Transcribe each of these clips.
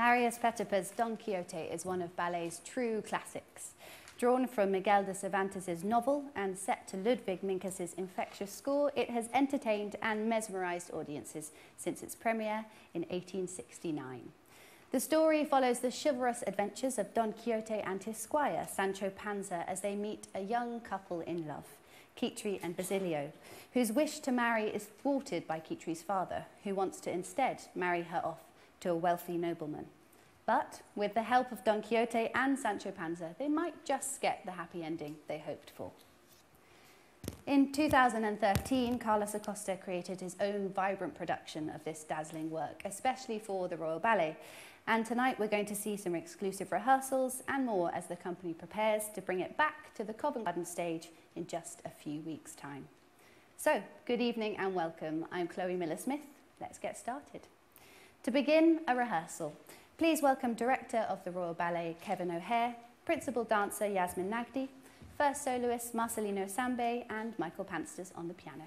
Marius Petipa's Don Quixote is one of ballet's true classics. Drawn from Miguel de Cervantes' novel and set to Ludwig Minkus' infectious score, it has entertained and mesmerized audiences since its premiere in 1869. The story follows the chivalrous adventures of Don Quixote and his squire, Sancho Panza, as they meet a young couple in love, Quitri and Basilio, whose wish to marry is thwarted by Quitri's father, who wants to instead marry her off to a wealthy nobleman. But with the help of Don Quixote and Sancho Panza, they might just get the happy ending they hoped for. In 2013, Carlos Acosta created his own vibrant production of this dazzling work, especially for the Royal Ballet. And tonight we're going to see some exclusive rehearsals and more as the company prepares to bring it back to the Covent Garden stage in just a few weeks' time. So, good evening and welcome. I'm Chloe Miller-Smith. Let's get started. To begin, a rehearsal. Please welcome Director of the Royal Ballet, Kevin O'Hare, Principal Dancer, Yasmin Nagdi, First Soloist, Marcelino Sambe, and Michael Pansters on the piano.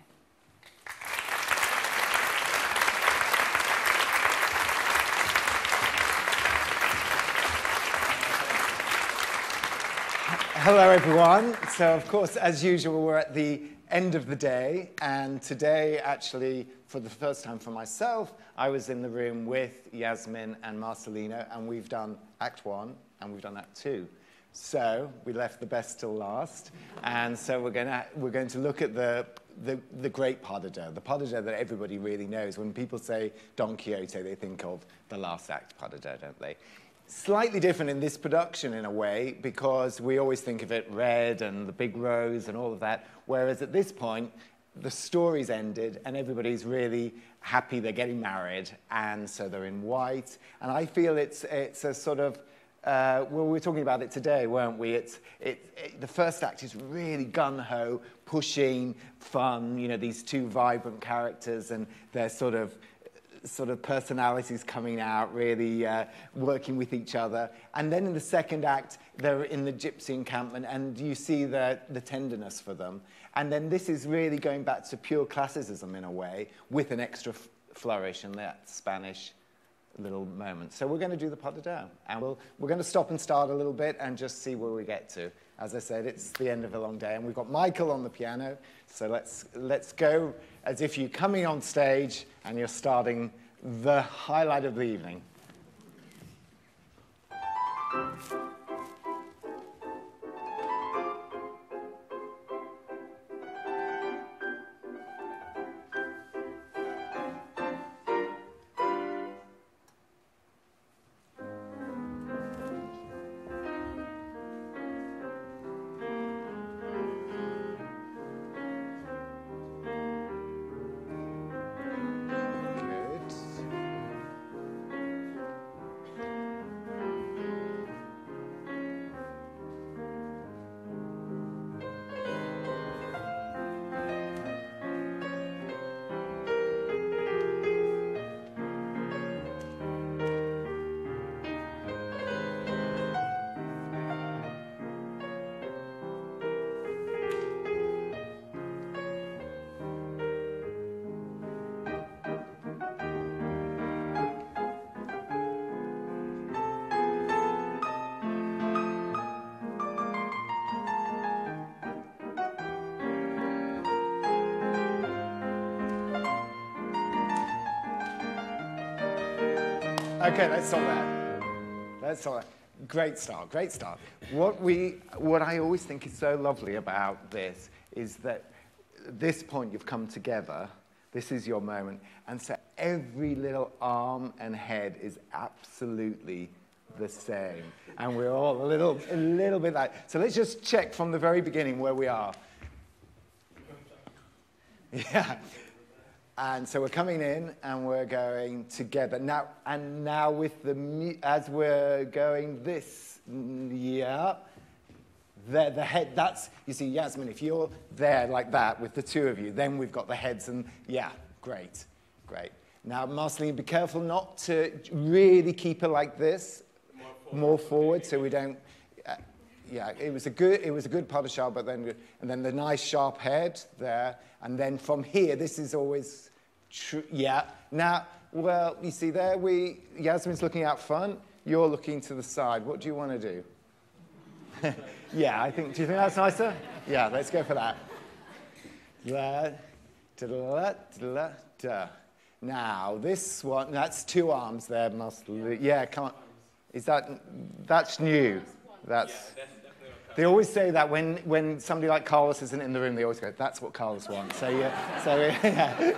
Hello, everyone. So, of course, as usual, we're at the end of the day, and today, actually, for the first time for myself, I was in the room with Yasmin and Marcelino, and we've done Act 1, and we've done Act 2. So, we left the best till last, and so we're going to look at the great pas de deux, the pas de deux that everybody really knows. When people say Don Quixote, they think of the last act pas de deux, don't they? Slightly different in this production in a way, because we always think of it red and the big rose and all of that, whereas at this point, the story's ended and everybody's really happy they're getting married, and so they're in white. And I feel it's a sort of, well, we were talking about it today, weren't we? The first act is really gung-ho, pushing, fun, you know, these two vibrant characters and their sort of personalities coming out, really working with each other. And then in the second act, they're in the gypsy encampment, and you see the tenderness for them. And then this is really going back to pure classicism in a way, with an extra flourish and that Spanish little moment. So we're going to do the pas de deux, and we're going to stop and start a little bit and just see where we get to. As I said, it's the end of a long day, and we've got Michael on the piano. So let's go as if you're coming on stage and you're starting the highlight of the evening. Okay, let's stop there. Let's stop there. Great start, great start. What I always think is so lovely about this is that at this point you've come together, this is your moment, and so every little arm and head is absolutely the same. And we're all a little bit like, so let's just check from the very beginning where we are. Yeah. And so we're coming in and we're going together. Now with as we're going this, yeah, the head, that's, you see, Yasmin, if you're there like that with the two of you, then we've got the heads and, yeah, great, great. Now, Marceline, be careful not to really keep her like this, more forward so we don't, yeah, it was a good pas de deux, but then, and then the nice sharp head there, and then from here, this is always true, yeah. Now, well, you see there, Yasmin's looking out front, you're looking to the side. What do you want to do? Yeah, do you think that's nicer? Yeah, let's go for that. Da, da, da, da, da. Now, this one, that's two arms there, yeah, come on. That's new. They always say that when somebody like Carlos isn't in the room, they always go, that's what Carlos wants. So, yeah.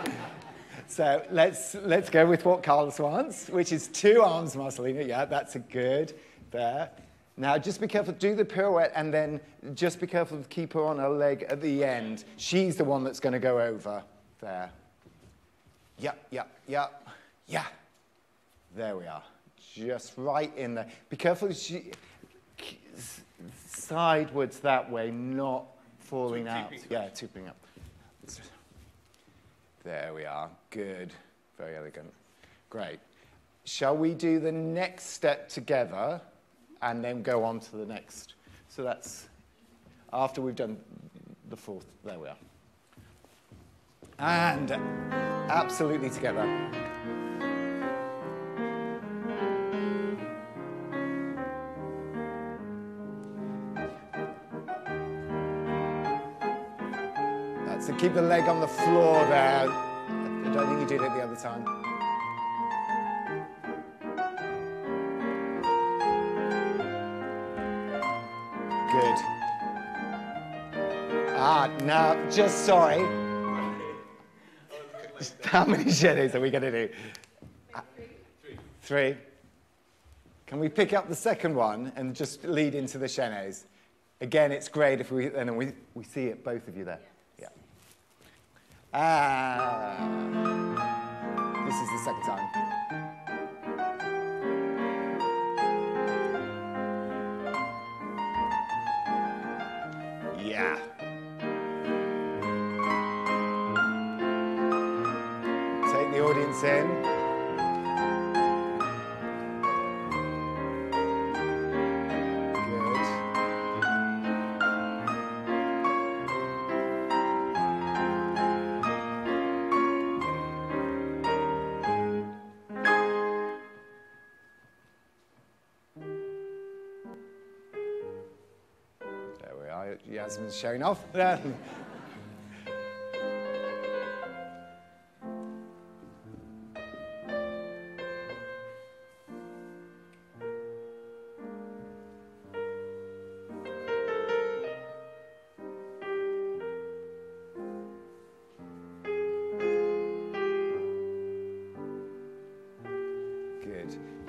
So let's go with what Carlos wants, which is two arms, Marcelina. Yeah, that's a good. There. Now, just be careful. Do the pirouette, and then just be careful to keep her on her leg at the end. She's the one that's going to go over. There. Yeah. There we are. Just right in there. Be careful. Sidewards that way, not falling out. Yeah, tipping up. There we are. Good. Very elegant. Great. Shall we do the next step together and then go on to the next? So that's after we've done the fourth. There we are. And absolutely together. So keep the leg on the floor there. I don't think you did it the other time. Good. Now, just sorry. How many chaînés are we going to do? Three. Can we pick up the second one and just lead into the chaînés? Again, it's great if we see it, both of you there. This is the second time. Yeah. Take the audience in. Yasmin's showing off. Good.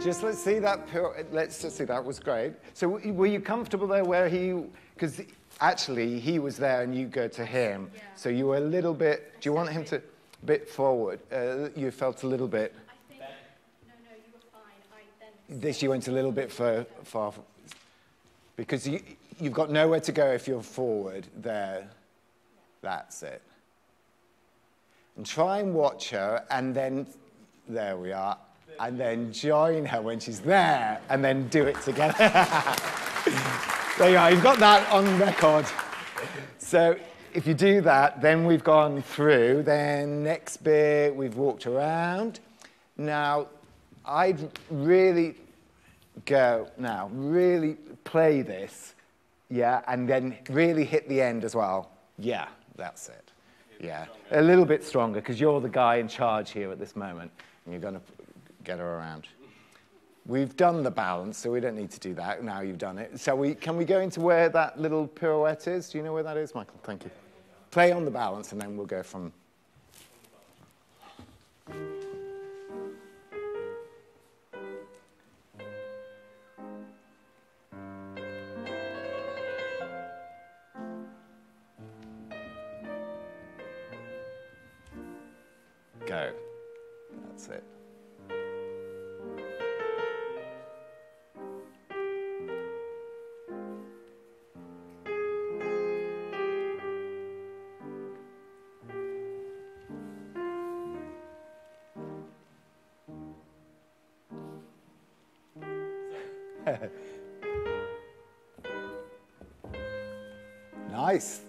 Just let's see that. Let's just see that was great. So were you comfortable there where because actually he was there and you go to him. Yeah. So you were a little bit, do you want him to, a bit forward? You felt a little bit. I think, no, you were fine. You went a little bit far, because you've got nowhere to go if you're forward there. Yeah. That's it. And try and watch her, and then, there we are, and then join her when she's there, and then do it together. There you are, you've got that on record. So if you do that, then we've gone through, then next bit, we've walked around. Now, I'd really really play this, yeah, and then really hit the end as well. Yeah, that's it. Yeah, a little bit stronger, because you're the guy in charge here at this moment, and you're going to get her around. We've done the balance, so we don't need to do that. Now you've done it. So can we go into where that little pirouette is? Do you know where that is, Michael? Thank you. Play on the balance, and then we'll go from... Go. That's it. Nice.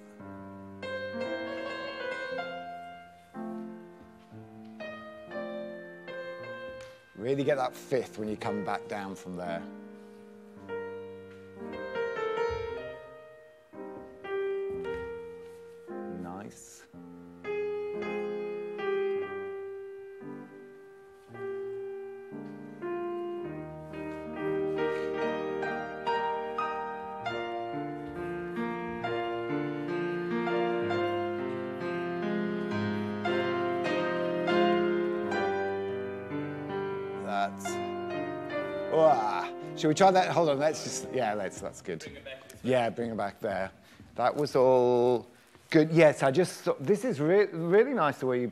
Really get that fifth when you come back down from there. Nice. Should we try that? Hold on, let's just, yeah, that's good. Bring it back yeah, bring it back there. That was all good. Yes, I just thought, this is really nice the way you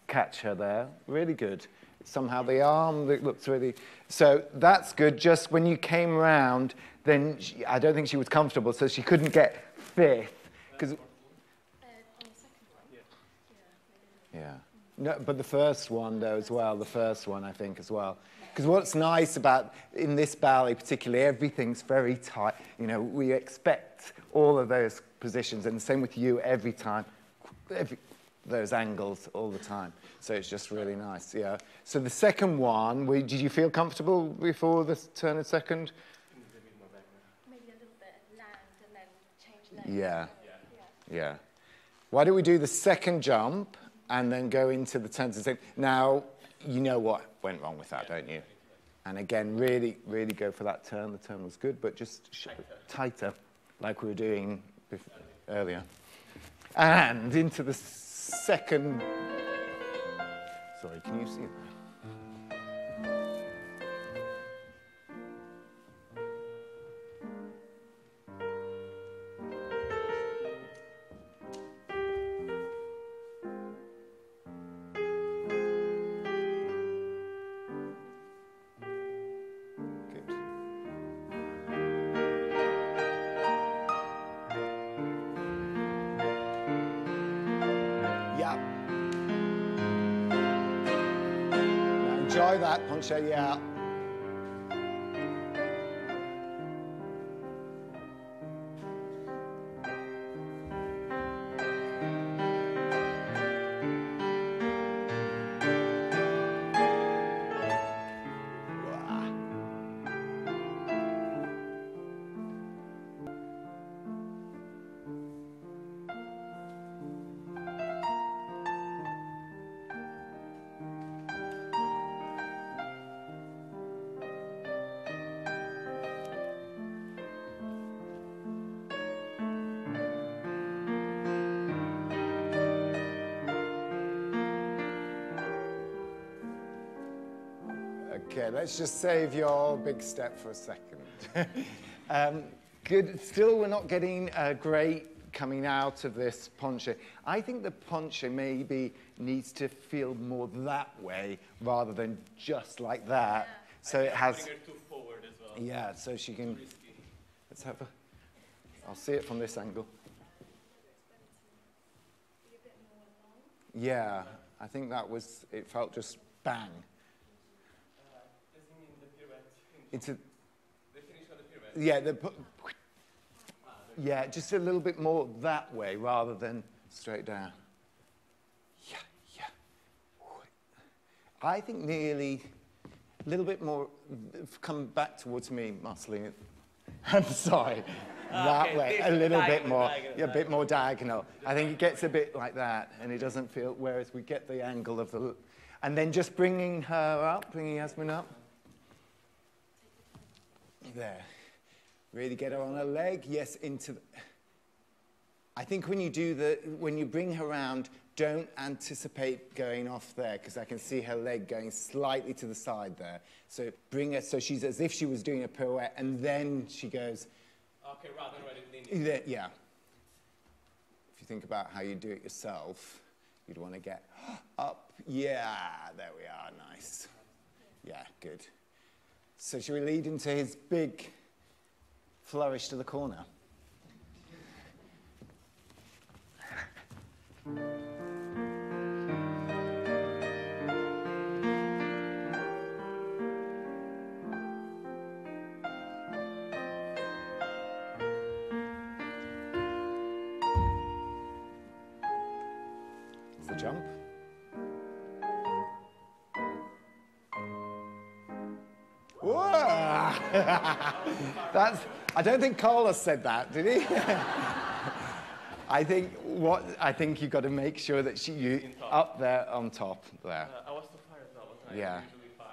catch her there. Really good. Somehow the arm looks really, so that's good. Just when you came round, then I don't think she was comfortable, so she couldn't get fifth. Because on the second one? Yeah. No, but the first one, though, as well, the first one, I think, as well. Because what's nice about, in this ballet particularly, everything's very tight. You know, we expect all of those positions, and the same with you every time, those angles all the time. So it's just really nice, yeah. So the second one, did you feel comfortable before the turn of second? Maybe a little bit land and then change Yeah. legs. Yeah. Why don't we do the second jump and then go into the turn to second? Now, you know what went wrong with that, don't you? And again, really, really go for that turn. The turn was good, but just tighter, like we were doing earlier. And into the second... Sorry, can you see that? Enjoy that, Poncho, yeah. Okay, let's just save your big step for a second. Good. Still, we're not getting great coming out of this poncho. I think the poncho maybe needs to feel more that way rather than just like that. Yeah. So it has... Bring her too forward as well. Yeah, so she can... Let's have a... I'll see it from this angle. Yeah, I think that was... It felt just bang. Into the finish of the pyramid. Yeah, yeah, just a little bit more that way rather than straight down. Yeah, yeah. I think nearly a little bit more. Come back towards me, muscling it. I'm sorry. That way, a little bit more. Yeah, a bit more diagonal. I think it gets a bit like that, and it doesn't feel. Whereas we get the angle of the, and then just bringing her up, bringing Yasmin up. There. Really get her on her leg. Yes, into the... I think when you bring her around, don't anticipate going off there, because I can see her leg going slightly to the side there. So bring her so she's as if she was doing a pirouette, and then she goes... Okay, rather than leaning. Yeah. If you think about how you do it yourself, you'd want to get up. Yeah, there we are. Nice. Yeah, good. So shall we lead into his big flourish to the corner? It's the jump. That's, I don't think Carlos said that, did he? I think you've got to make sure that you up there on top there. I was too far as well, wasn't I? Yeah. I'm usually far.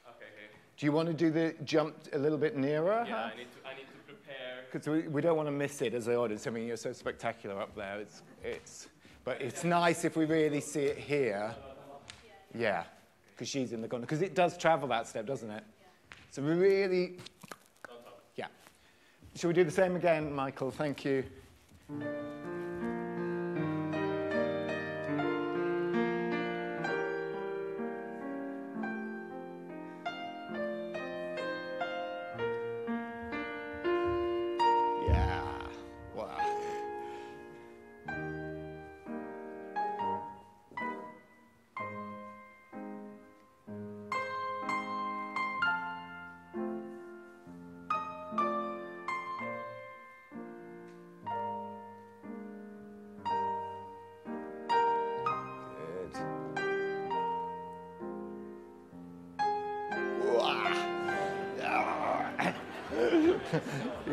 Okay. Do you want to do the jump a little bit nearer? Yeah, I need to prepare. Because we don't want to miss it as an audience. I mean, you're so spectacular up there. But it's nice if we really see it here. Yeah, because she's in the corner. Because it does travel that step, doesn't it? Yeah. So we really... Yeah. Shall we do the same again, Michael? Thank you. Yeah. Wow.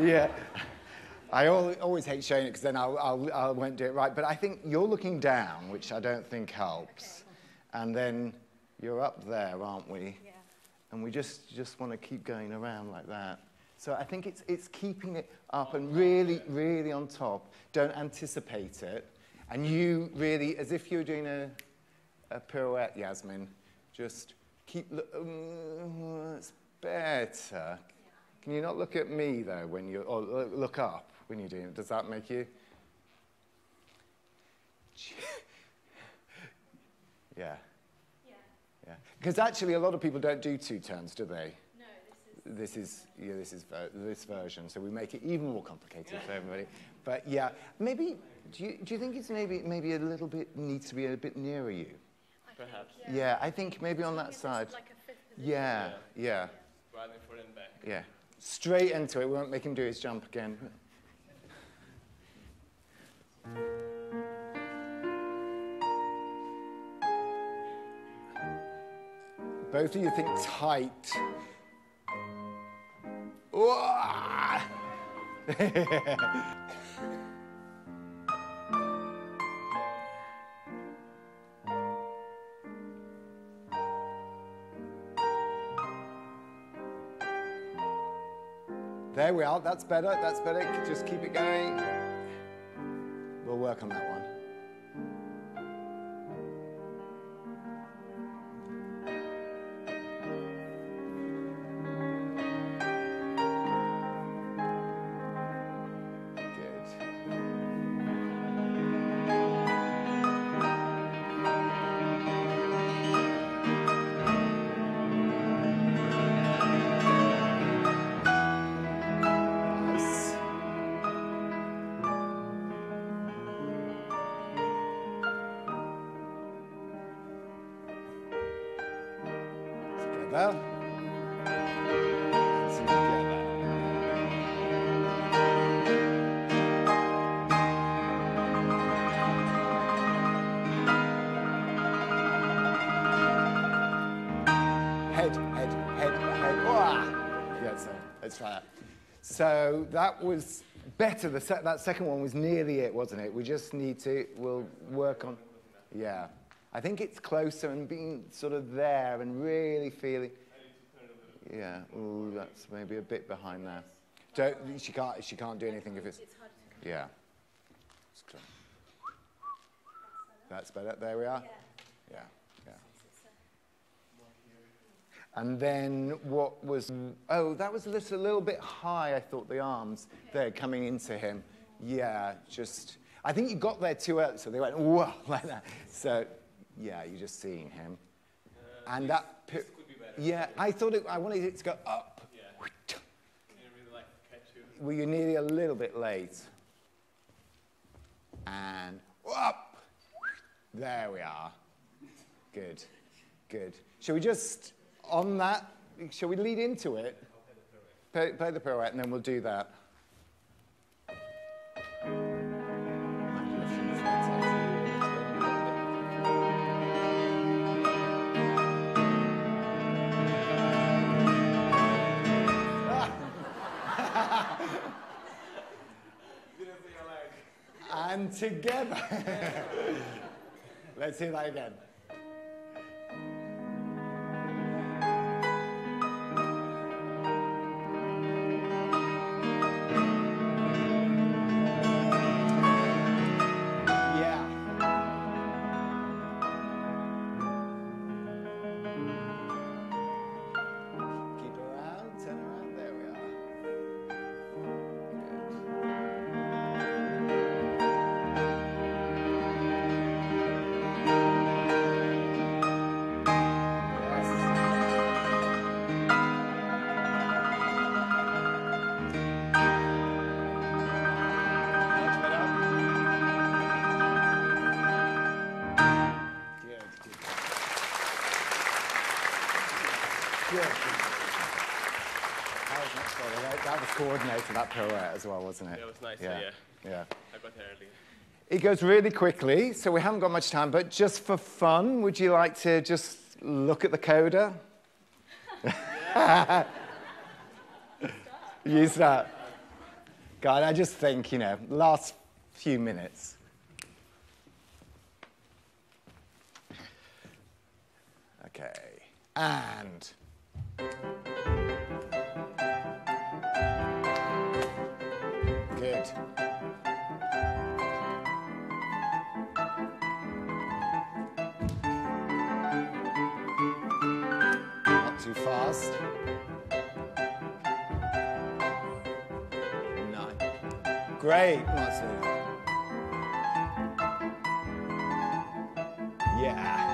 Yeah, I always hate showing it because then I won't do it right. But I think you're looking down, which I don't think helps. Okay. And then you're up there, aren't we? Yeah. And we just want to keep going around like that. So I think it's keeping it up and really, really on top. Don't anticipate it. And you really, as if you're doing a pirouette, Yasmin, just keep, it's better. Can you not look at me, though, when you, or look up when you're doing it? Does that make you? Yeah. Yeah. Because actually, a lot of people don't do two turns, do they? No, this is version, so we make it even more complicated for everybody. But yeah, maybe, do you think it's maybe a little bit, needs to be a bit nearer you? Perhaps. Yeah, I think maybe on that side. Like a fifth position. Yeah. Rather than forward and back. Yeah. Straight into it. We won't make him do his jump again. Both of you think tight. There we are. That's better. That's better. Just keep it going. We'll work on that one. Let's try that. So that was better. That second one was nearly it, wasn't it? We just need to, we'll work on, yeah. I think it's closer and being sort of there and really feeling, yeah. Ooh, that's maybe a bit behind there. She can't do anything if it's, yeah. That's better. There we are. Yeah. And then what was, oh, that was a little bit high, I thought, the arms there coming into him. Yeah, just, I think you got there too early, so they went, whoa, like that. So, yeah, you're just seeing him. And that, this could be better. yeah, I wanted it to go up. Yeah. I really like to catch you. Well, you're nearly a little bit late. And up. There we are. Good, good. Shall we just, on that, shall we lead into it? Play the pirouette, and then we'll do that. And together. Let's hear that again. That was coordinated, that pirouette as well, wasn't it? Yeah, it was nice, yeah. I got there early. It goes really quickly, so we haven't got much time, but just for fun, would you like to just look at the coda? You start. God, I just think, you know, last few minutes. Okay, and... Good. Not too fast. No. Great, Martin. Yeah.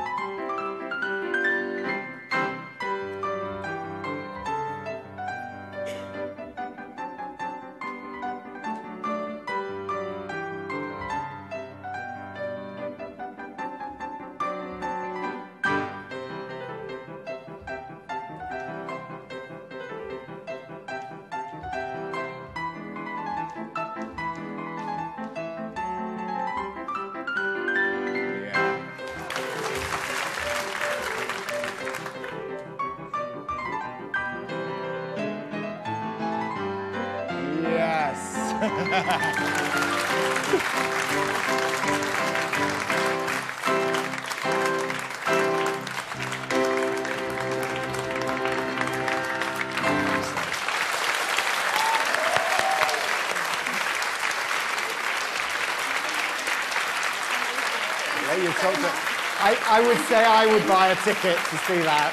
I would say I would buy a ticket to see that.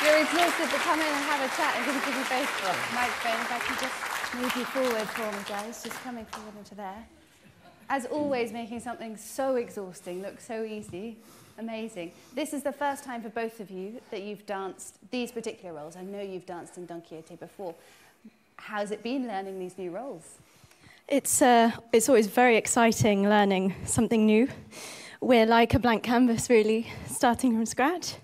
You're exhausted, but come in and have a chat and give you both microphones. If I can just move you forward for me, guys. Just coming forward into there. As always, making something so exhausting look so easy. Amazing. This is the first time for both of you that you've danced these particular roles. I know you've danced in Don Quixote before. How's it been learning these new roles? It's always very exciting learning something new. We're like a blank canvas, really, starting from scratch.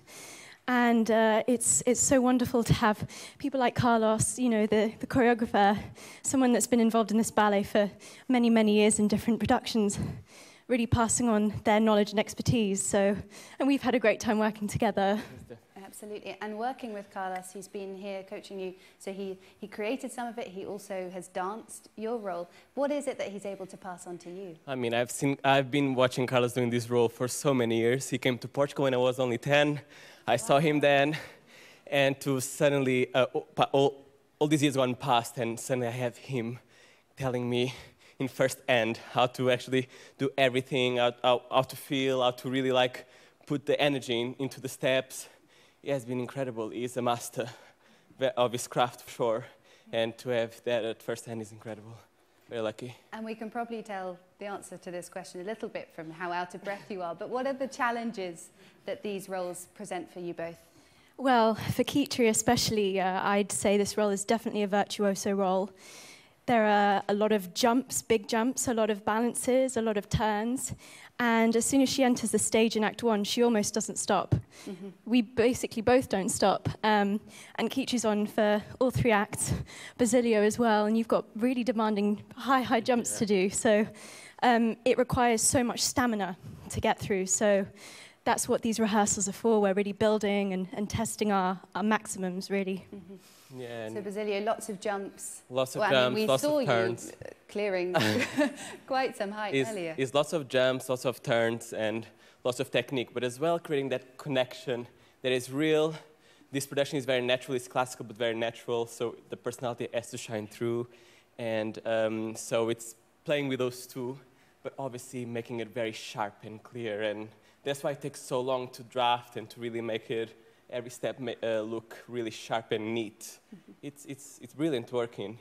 And it's so wonderful to have people like Carlos, you know, the choreographer, someone that's been involved in this ballet for many, many years in different productions, really passing on their knowledge and expertise. And we've had a great time working together. Absolutely, and working with Carlos, he's been here coaching you, so he created some of it, he also has danced your role. What is it that he's able to pass on to you? I mean, I've been watching Carlos doing this role for so many years. He came to Portugal when I was only 10. I saw him then, and to suddenly, all these years gone past, and suddenly I have him telling me in first hand how to actually do everything, how to feel, how to really like put the energy into the steps. He has been incredible. He's a master of his craft, for sure. And to have that at first hand is incredible. Very lucky. And we can probably tell the answer to this question a little bit from how out of breath you are. But what are the challenges that these roles present for you both? Well, for Kitri especially, I'd say this role is definitely a virtuoso role. There are a lot of jumps, big jumps, a lot of balances, a lot of turns. And as soon as she enters the stage in Act 1, she almost doesn't stop. Mm-hmm. We basically both don't stop. And Kitri's on for all 3 acts, Basilio as well, and you've got really demanding high jumps to do. So it requires so much stamina to get through. So that's what these rehearsals are for. We're really building and testing our maximums, really. Mm-hmm. Yeah, so Basilio, lots of jumps. Lots of jumps, lots of turns. We saw you clearing quite some height earlier. It's lots of jumps, lots of turns, and lots of technique, but as well creating that connection that is real. This production is very natural, it's classical, but very natural, so the personality has to shine through. And so it's playing with those two, but obviously making it very sharp and clear. And that's why it takes so long to draft and to really make it, every step look really sharp and neat. It's brilliant working.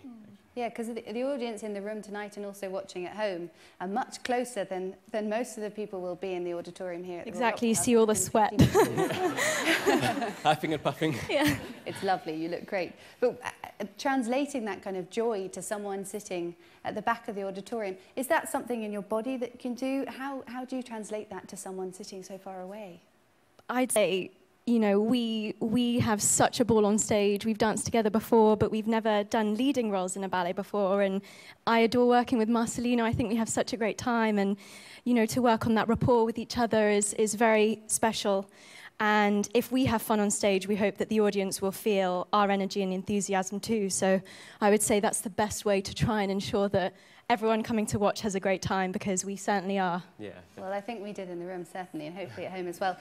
Yeah, because the audience in the room tonight and also watching at home are much closer than most of the people will be in the auditorium here. At the Exactly, you Royal see all the sweat. Huffing and puffing. Yeah. It's lovely, you look great. But translating that kind of joy to someone sitting at the back of the auditorium, is that something in your body that you can do? How do you translate that to someone sitting so far away? I'd say, you know, we have such a ball on stage. We've danced together before, but we've never done leading roles in a ballet before. And I adore working with Marcelino. I think we have such a great time. And, you know, to work on that rapport with each other is very special. And if we have fun on stage, we hope that the audience will feel our energy and enthusiasm too. So I would say that's the best way to try and ensure that everyone coming to watch has a great time, because we certainly are. Yeah. Well, I think we did in the room, certainly, and hopefully at home as well.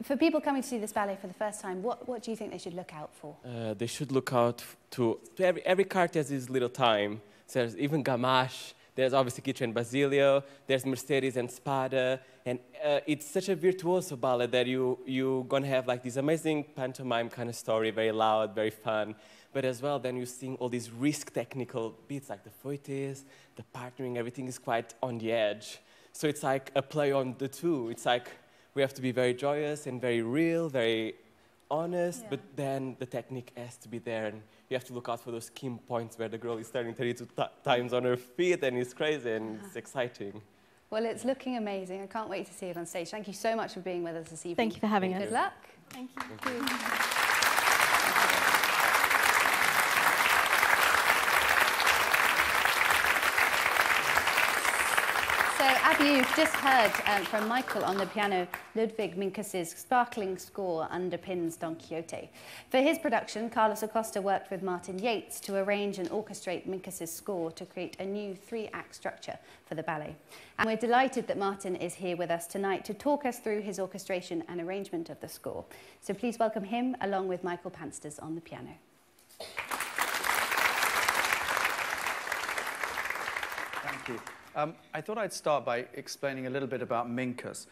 For people coming to see this ballet for the first time, what do you think they should look out for? They should look out to every character has his little time. So there's even Gamache, there's obviously Guicho and Basilio, there's Mercedes and Spada, and it's such a virtuoso ballet that you're gonna have like this amazing pantomime kind of story, very loud, very fun, but as well then you're seeing all these risk technical beats like the fouettes, the partnering, everything is quite on the edge. So it's like a play on the two. It's like we have to be very joyous and very real, very honest, but then the technique has to be there, and you have to look out for those key points where the girl is turning 32 times on her feet, and it's crazy and it's exciting. Well, it's looking amazing. I can't wait to see it on stage. Thank you so much for being with us this evening. Thank you for having us. Good luck. Thank you. Thank you. So, Abby, you've just heard from Michael on the piano, Ludwig Minkus's sparkling score underpins Don Quixote. For his production, Carlos Acosta worked with Martin Yates to arrange and orchestrate Minkus's score to create a new 3-act structure for the ballet. And we're delighted that Martin is here with us tonight to talk us through his orchestration and arrangement of the score. So please welcome him along with Michael Pansters on the piano. Thank you. I thought I'd start by explaining a little bit about Minkus,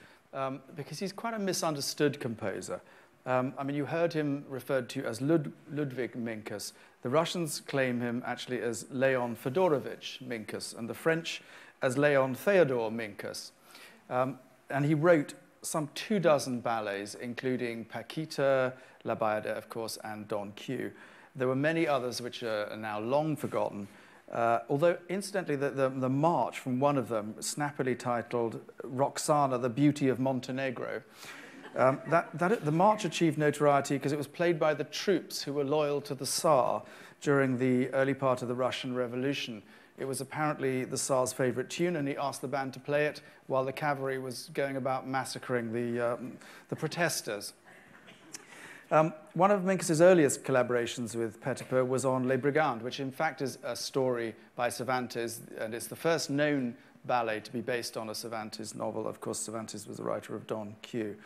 because he's quite a misunderstood composer. I mean, you heard him referred to as Ludwig Minkus. The Russians claim him actually as Leon Fedorovich Minkus, and the French as Leon Theodore Minkus. And he wrote some 24 ballets, including Paquita, La Bayadère, of course, and Don Q. There were many others which are now long forgotten. Although, incidentally, the march from one of them, snappily titled Roxana, the Beauty of Montenegro, the march achieved notoriety because it was played by the troops who were loyal to the Tsar during the early part of the Russian Revolution. It was apparently the Tsar's favorite tune, and he asked the band to play it while the cavalry was going about massacring the protesters. One of Minkus's earliest collaborations with Petipa was on Les Brigands, which in fact is a story by Cervantes, and it's the first known ballet to be based on a Cervantes novel. Of course, Cervantes was the writer of Don Q.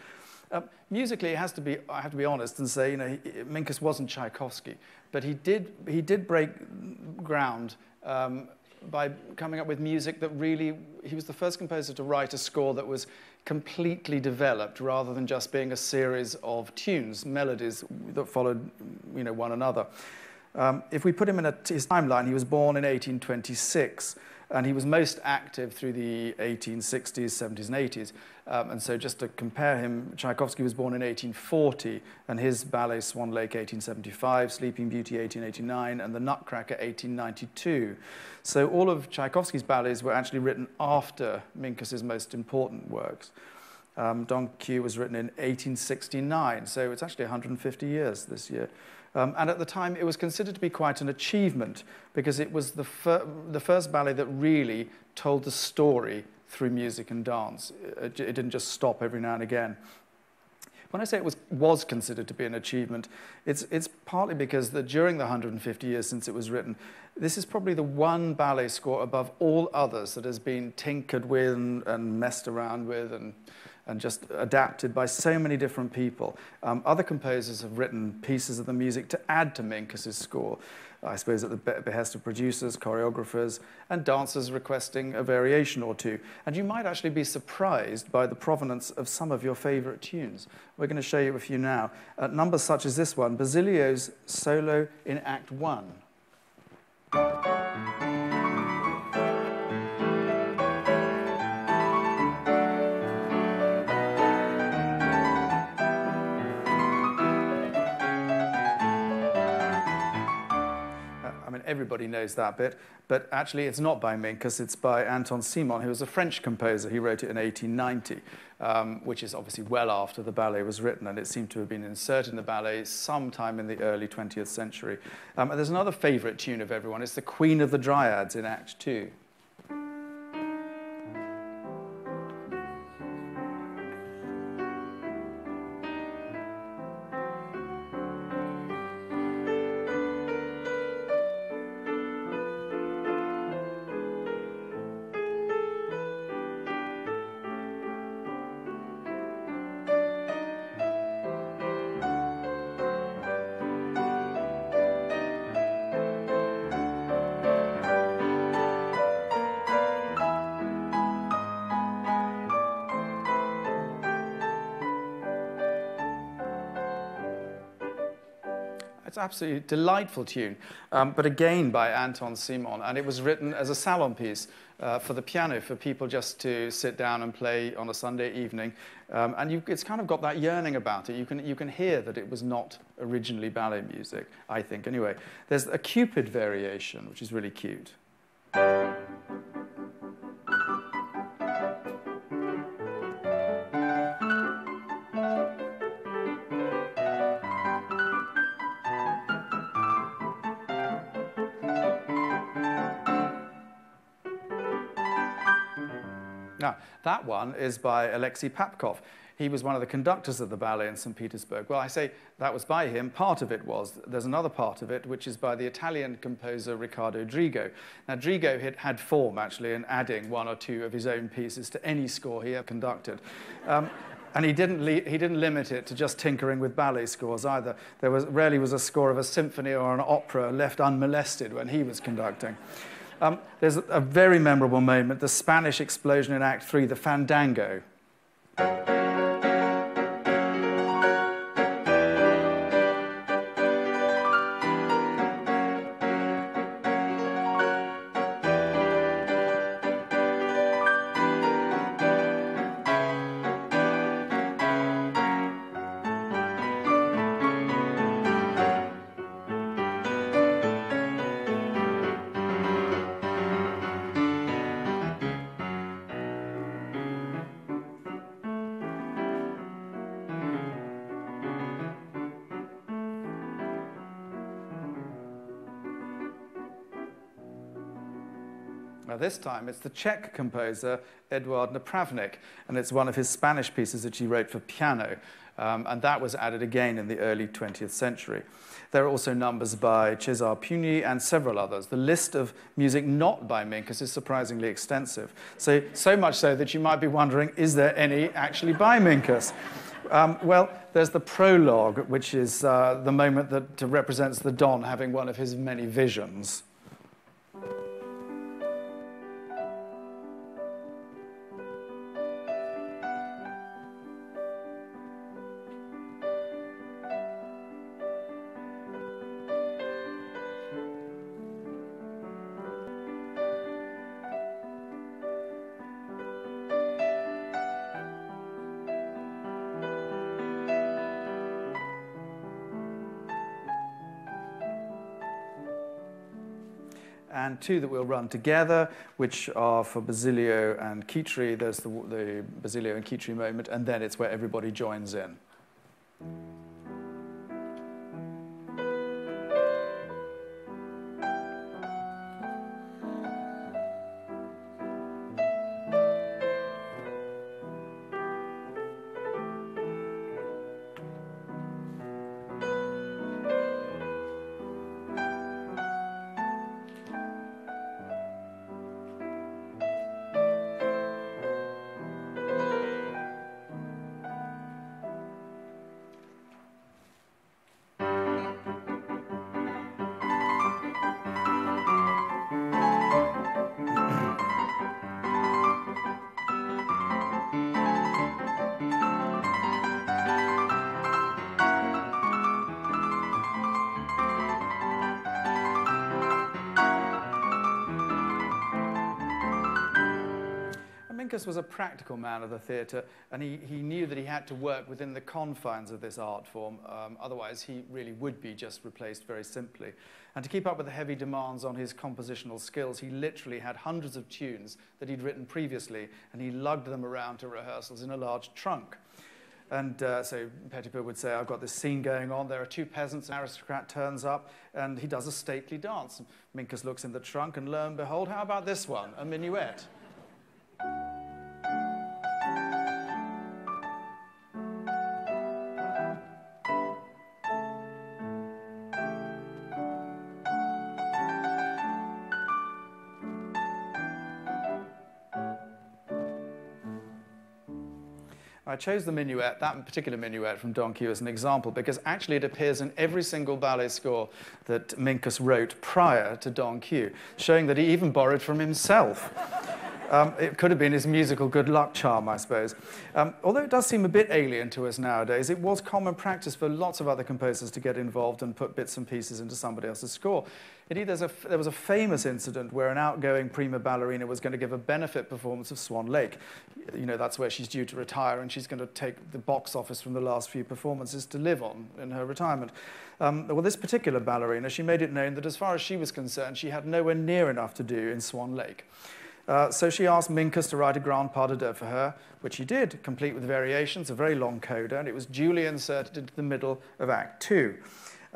Musically, I have to be honest and say, you know, Minkus wasn't Tchaikovsky, but he did break ground by coming up with music that really, he was the first composer to write a score that was completely developed rather than just being a series of tunes, melodies that followed, you know, one another. If we put him in his timeline, he was born in 1826, and he was most active through the 1860s, 70s, and 80s. And so just to compare him, Tchaikovsky was born in 1840, and his ballet Swan Lake 1875, Sleeping Beauty 1889, and The Nutcracker 1892. So all of Tchaikovsky's ballets were actually written after Minkus's most important works. Don Q was written in 1869, so it's actually 150 years this year. And at the time, it was considered to be quite an achievement because it was the first ballet that really told the story through music and dance. It didn't just stop every now and again. When I say it was considered to be an achievement, it's partly because during the 150 years since it was written, this is probably the one ballet score above all others that has been tinkered with and messed around with and just adapted by so many different people. Other composers have written pieces of the music to add to Minkus's score, I suppose at the behest of producers, choreographers, and dancers requesting a variation or two. And you might actually be surprised by the provenance of some of your favorite tunes. We're going to show you a few now. Numbers such as this one, Basilio's solo in Act 1. Everybody knows that bit, but actually it's not by Minkus, it's by Anton Simon, who was a French composer. He wrote it in 1890, which is obviously well after the ballet was written, and it seemed to have been inserted in the ballet sometime in the early 20th century. And there's another favorite tune of everyone. It's the Queen of the Dryads in Act 2. It's absolutely delightful tune, but again by Anton Simon, and it was written as a salon piece for the piano, for people just to sit down and play on a Sunday evening. It's kind of got that yearning about it. You can hear that it was not originally ballet music, I think. Anyway, there's a Cupid variation, which is really cute. Now, that one is by Alexei Papkov. He was one of the conductors of the ballet in St. Petersburg. Well, I say that was by him. Part of it was. There's another part of it, which is by the Italian composer Riccardo Drigo. Now, Drigo had form, actually, in adding one or two of his own pieces to any score he ever conducted. And he didn't limit it to just tinkering with ballet scores either. There rarely was a score of a symphony or an opera left unmolested when he was conducting. There's a very memorable moment, the Spanish explosion in Act 3, the Fandango. Now this time it's the Czech composer Eduard Napravnik, and it's one of his Spanish pieces that he wrote for piano, and that was added again in the early 20th century. There are also numbers by Cesar Pugni and several others. The list of music not by Minkus is surprisingly extensive, so much so that you might be wondering, is there any actually by Minkus? Well, there's the prologue, which is the moment that represents the Don having one of his many visions. And two that we'll run together, which are for Basilio and Khitri. There's the Basilio and Khitri moment, and then it's where everybody joins in. Minkus was a practical man of the theatre, and he knew that he had to work within the confines of this art form, otherwise he really would be just replaced very simply. And to keep up with the heavy demands on his compositional skills, he literally had hundreds of tunes that he'd written previously, and he lugged them around to rehearsals in a large trunk. And so Petipa would say, I've got this scene going on, there are two peasants, an aristocrat turns up, and he does a stately dance. Minkus looks in the trunk, and lo and behold, how about this one, a minuet? I chose the minuet, that particular minuet from Don Quixote as an example because actually it appears in every single ballet score that Minkus wrote prior to Don Quixote, showing that he even borrowed from himself. It could have been his musical good luck charm, I suppose. Although it does seem a bit alien to us nowadays, it was common practice for lots of other composers to get involved and put bits and pieces into somebody else's score. Indeed, there was a famous incident where an outgoing prima ballerina was going to give a benefit performance of Swan Lake. You know, that's where she's due to retire, and she's going to take the box office from the last few performances to live on in her retirement. Well, this particular ballerina, she made it known that as far as she was concerned, she had nowhere near enough to do in Swan Lake. So she asked Minkus to write a grand pas de deux for her, which he did, complete with variations, a very long coda, and it was duly inserted into the middle of Act 2.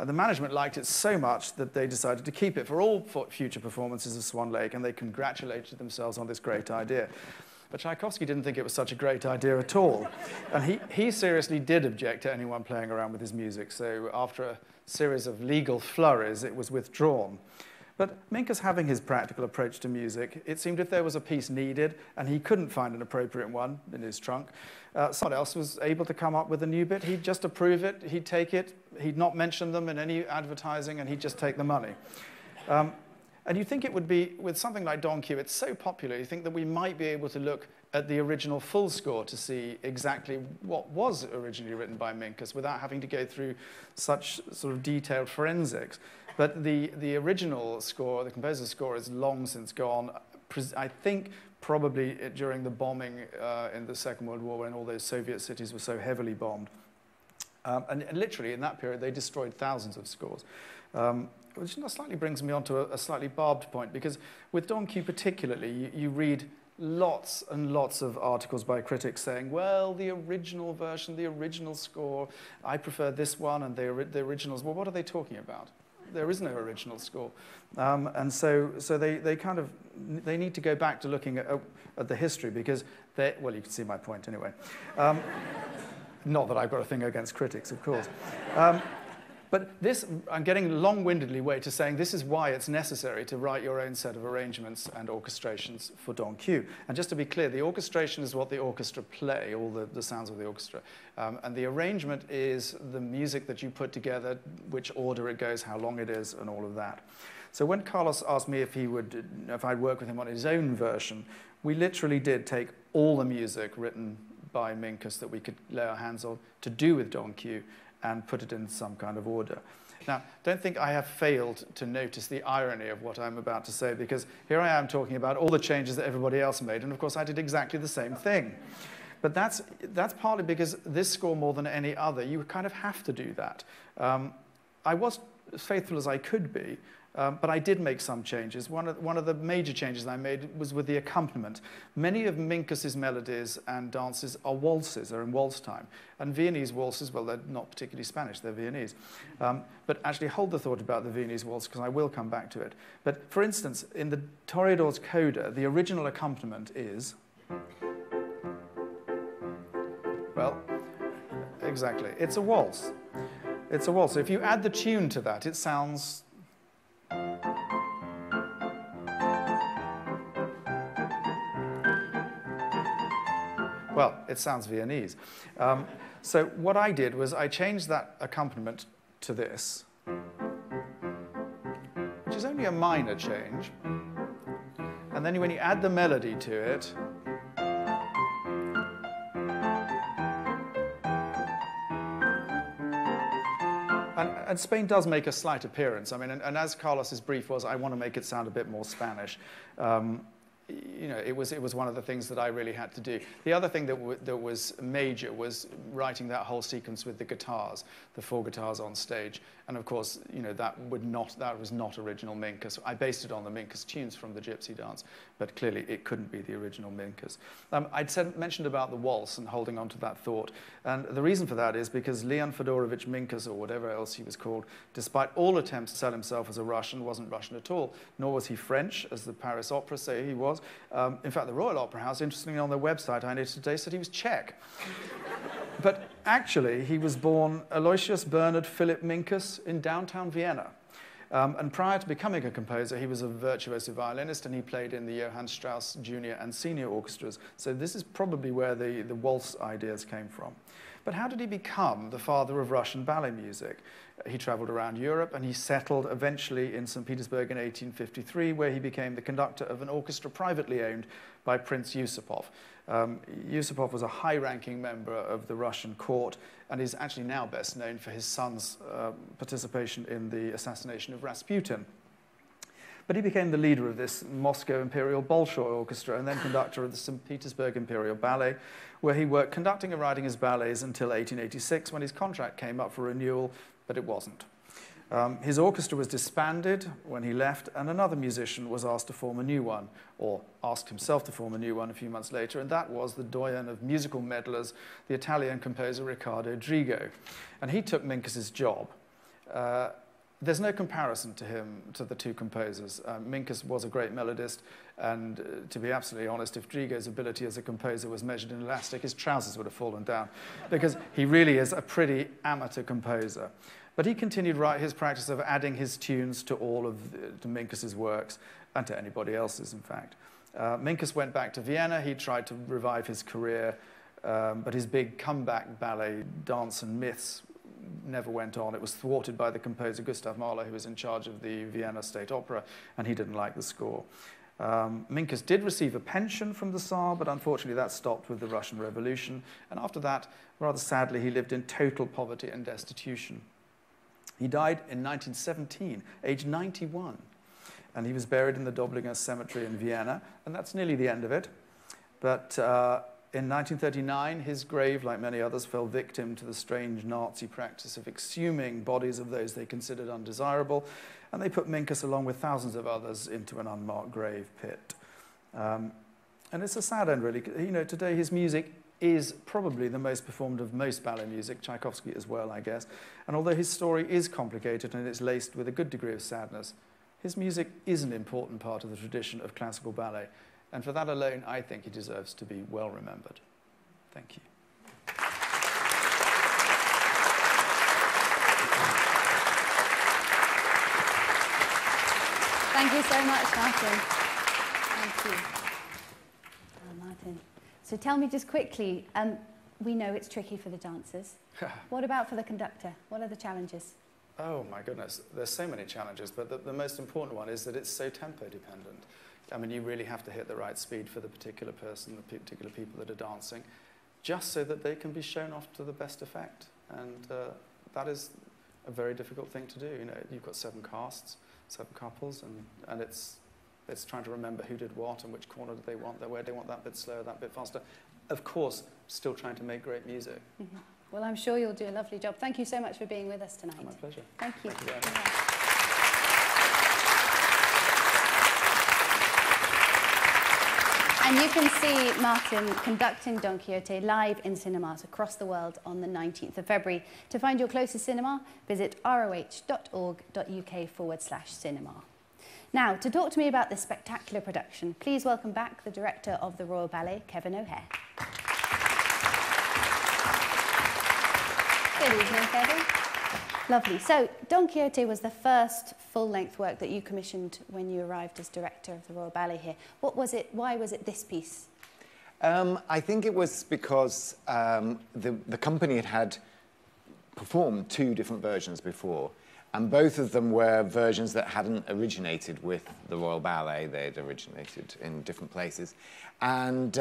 The management liked it so much that they decided to keep it for all future performances of Swan Lake, and they congratulated themselves on this great idea. But Tchaikovsky didn't think it was such a great idea at all. And he seriously did object to anyone playing around with his music, so after a series of legal flurries, it was withdrawn. But Minkus, having his practical approach to music, it seemed if there was a piece needed and he couldn't find an appropriate one in his trunk, someone else was able to come up with a new bit. He'd just approve it, he'd take it, he'd not mention them in any advertising, and he'd just take the money. And you think it would be, with something like Don Quixote, it's so popular, you think that we might be able to look at the original full score to see exactly what was originally written by Minkus without having to go through such sort of detailed forensics. But the original score, the composer's score, is long since gone. I think probably during the bombing in the Second World War when all those Soviet cities were so heavily bombed. And literally in that period they destroyed thousands of scores. Which slightly brings me on to a slightly barbed point, because with Don Quixote particularly, you read lots and lots of articles by critics saying, well, the original version, the original score, I prefer this one, and the originals, well, what are they talking about? There is no original score. And so they need to go back to looking at the history, because well, you can see my point anyway. Not that I've got a thing against critics, of course. But this, I'm getting long-windedly way to saying this is why it's necessary to write your own set of arrangements and orchestrations for Don Quixote. And just to be clear, the orchestration is what the orchestra play, all the sounds of the orchestra. And the arrangement is the music that you put together, which order it goes, how long it is, and all of that. So when Carlos asked me if I'd work with him on his own version, we literally did take all the music written by Minkus that we could lay our hands on to do with Don Quixote, and put it in some kind of order. Now, don't think I have failed to notice the irony of what I'm about to say, because here I am talking about all the changes that everybody else made, and of course I did exactly the same thing. But that's partly because this score, more than any other, you kind of have to do that. I was as faithful as I could be, but I did make some changes. One of the major changes I made was with the accompaniment. Many of Minkus's melodies and dances are waltzes, are in waltz time. And Viennese waltzes, well, they're not particularly Spanish, they're Viennese. But actually hold the thought about the Viennese waltz, because I will come back to it. But for instance, in the Toreador's coda, the original accompaniment is... Well, exactly. It's a waltz. It's a waltz. So if you add the tune to that, it sounds... Well, it sounds Viennese. So what I did was I changed that accompaniment to this, which is only a minor change. And then when you add the melody to it, and Spain does make a slight appearance. I mean, and as Carlos's brief was, I want to make it sound a bit more Spanish. you know, it was one of the things that I really had to do. The other thing that was major was writing that whole sequence with the guitars, the 4 guitars on stage. And of course, you know, that was not original Minkus. I based it on the Minkus tunes from the Gypsy dance, but clearly it couldn't be the original Minkus. I'd mentioned about the waltz and holding on to that thought. And the reason for that is because Leon Fedorovich Minkus, or whatever else he was called, despite all attempts to sell himself as a Russian, wasn't Russian at all, nor was he French, as the Paris Opera say he was. In fact, the Royal Opera House, interestingly on their website, I noticed today, said he was Czech. But actually, he was born Aloysius Bernard Philipp Minkus in downtown Vienna. And prior to becoming a composer, he was a virtuoso violinist, and he played in the Johann Strauss junior and senior orchestras. So this is probably where the waltz ideas came from. But how did he become the father of Russian ballet music? He traveled around Europe, and he settled eventually in St. Petersburg in 1853, where he became the conductor of an orchestra privately owned by Prince Yusupov. Yusupov was a high-ranking member of the Russian court, and is actually now best known for his son's participation in the assassination of Rasputin. But he became the leader of this Moscow Imperial Bolshoi Orchestra, and then conductor of the St. Petersburg Imperial Ballet, where he worked conducting and writing his ballets until 1886, when his contract came up for renewal, but it wasn't. His orchestra was disbanded when he left, and another musician was asked to form a new one, or asked himself to form a new one a few months later, and that was the doyen of musical medlars, the Italian composer Riccardo Drigo. And he took Minkus's job. There's no comparison to him, to the two composers. Minkus was a great melodist, and to be absolutely honest, if Drigo's ability as a composer was measured in elastic, his trousers would have fallen down, because he really is a pretty amateur composer. But he continued his practice of adding his tunes to all of Minkus's works, and to anybody else's, in fact. Minkus went back to Vienna. He tried to revive his career, but his big comeback ballet, Dance and Myths, never went on. It was thwarted by the composer Gustav Mahler, who was in charge of the Vienna State Opera, and he didn't like the score. Minkus did receive a pension from the Tsar, but unfortunately that stopped with the Russian Revolution. And after that, rather sadly, he lived in total poverty and destitution. He died in 1917, aged 91, and he was buried in the Doblinger Cemetery in Vienna, and that's nearly the end of it. But in 1939, his grave, like many others, fell victim to the strange Nazi practice of exhuming bodies of those they considered undesirable, and they put Minkus, along with thousands of others, into an unmarked grave pit. And it's a sad end, really. You know, today his music is probably the most performed of most ballet music, Tchaikovsky as well, I guess. And although his story is complicated and it's laced with a good degree of sadness, his music is an important part of the tradition of classical ballet. And for that alone, I think he deserves to be well remembered. Thank you. Thank you so much, Martin. Thank you. Oh, Martin. So tell me just quickly, we know it's tricky for the dancers. What about for the conductor? What are the challenges? Oh, my goodness. There's so many challenges, but the most important one is that it's so tempo dependent. I mean, you really have to hit the right speed for the particular person, the particular people that are dancing, just so that they can be shown off to the best effect. And that is a very difficult thing to do. You know, you've got 7 casts, 7 couples, and it's trying to remember who did what and which corner do they want, where they want that bit slower, that bit faster. Of course, still trying to make great music. Mm-hmm. Well, I'm sure you'll do a lovely job. Thank you so much for being with us tonight. My pleasure. Thank you. Thank you very much. And you can see Martin conducting Don Quixote live in cinemas across the world on the 19th of February. To find your closest cinema, visit roh.org.uk/cinema. Now, to talk to me about this spectacular production, please welcome back the director of the Royal Ballet, Kevin O'Hare. Good evening, Kevin. Lovely. So, Don Quixote was the first full-length work that you commissioned when you arrived as director of the Royal Ballet here. What was it? Why was it this piece? I think it was because the company had performed 2 different versions before, And both of them were versions that hadn't originated with the Royal Ballet. They'd originated in different places. And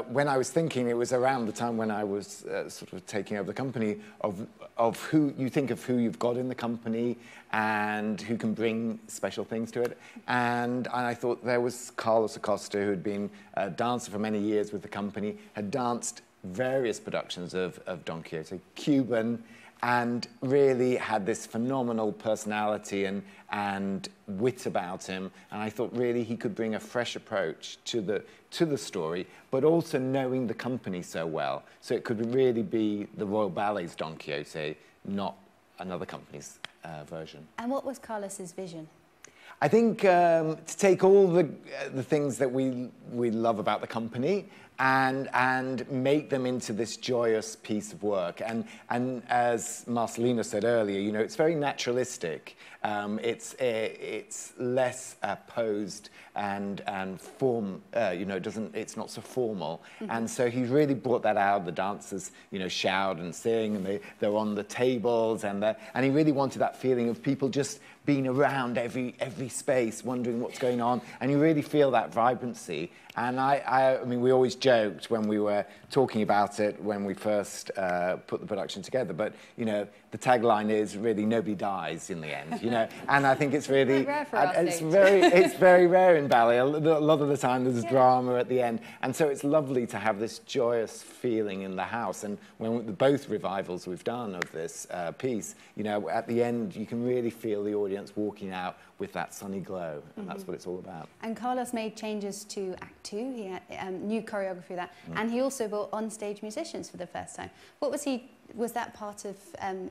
when I was thinking, it was around the time when I was sort of taking over the company, of who you think of who you've got in the company and who can bring special things to it. And I thought there was Carlos Acosta, who had been a dancer for many years with the company, had danced various productions of Don Quixote, Cuban, and really had this phenomenal personality and wit about him. And I thought really he could bring a fresh approach to the story, but also knowing the company so well. So it could really be the Royal Ballet's Don Quixote, not another company's version. And what was Carlos's vision? I think to take all the things that we love about the company and make them into this joyous piece of work. And as Marcelino said earlier, you know, it's very naturalistic. It's less posed and form. You know, it's not so formal. Mm-hmm. And so he really brought that out. The dancers, you know, shout and sing, and they're on the tables, and he really wanted that feeling of people just being around every space, wondering what's going on, and you really feel that vibrancy. And I mean, we always joked when we were talking about it when we first put the production together, but, you know, the tagline is really nobody dies in the end, you know, and I think it's really, it's very rare in ballet. A lot of the time there's drama at the end, and so it's lovely to have this joyous feeling in the house. And when both revivals we've done of this piece, you know, at the end you can really feel the audience walking out with that sunny glow, and that's what it's all about. And Carlos made changes to Act 2, he had new choreography of that, and he also brought on-stage musicians for the first time. What was that part of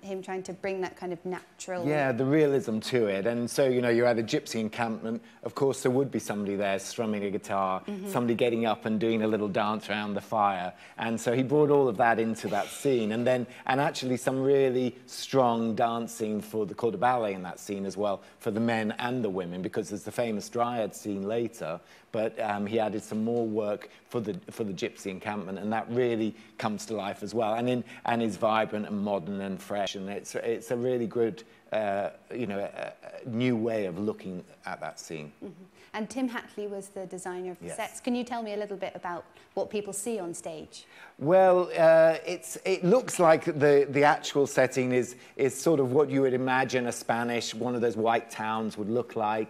him trying to bring that kind of natural... Yeah, the realism to it. And so, you know, you're at a gypsy encampment, of course there would be somebody there strumming a guitar, somebody getting up and doing a little dance around the fire. And so he brought all of that into that scene, and actually some really strong dancing for the corps de ballet in that scene as well, for the men and the women, because there's the famous dryad scene later, but he added some more work for the gypsy encampment, and that really comes to life as well, and is vibrant and modern and fresh, and it's a really good you know, a new way of looking at that scene. And Tim Hatley was the designer of the sets. Can you tell me a little bit about what people see on stage? Well, it looks like the actual setting is sort of what you would imagine a Spanish, one of those white towns would look like,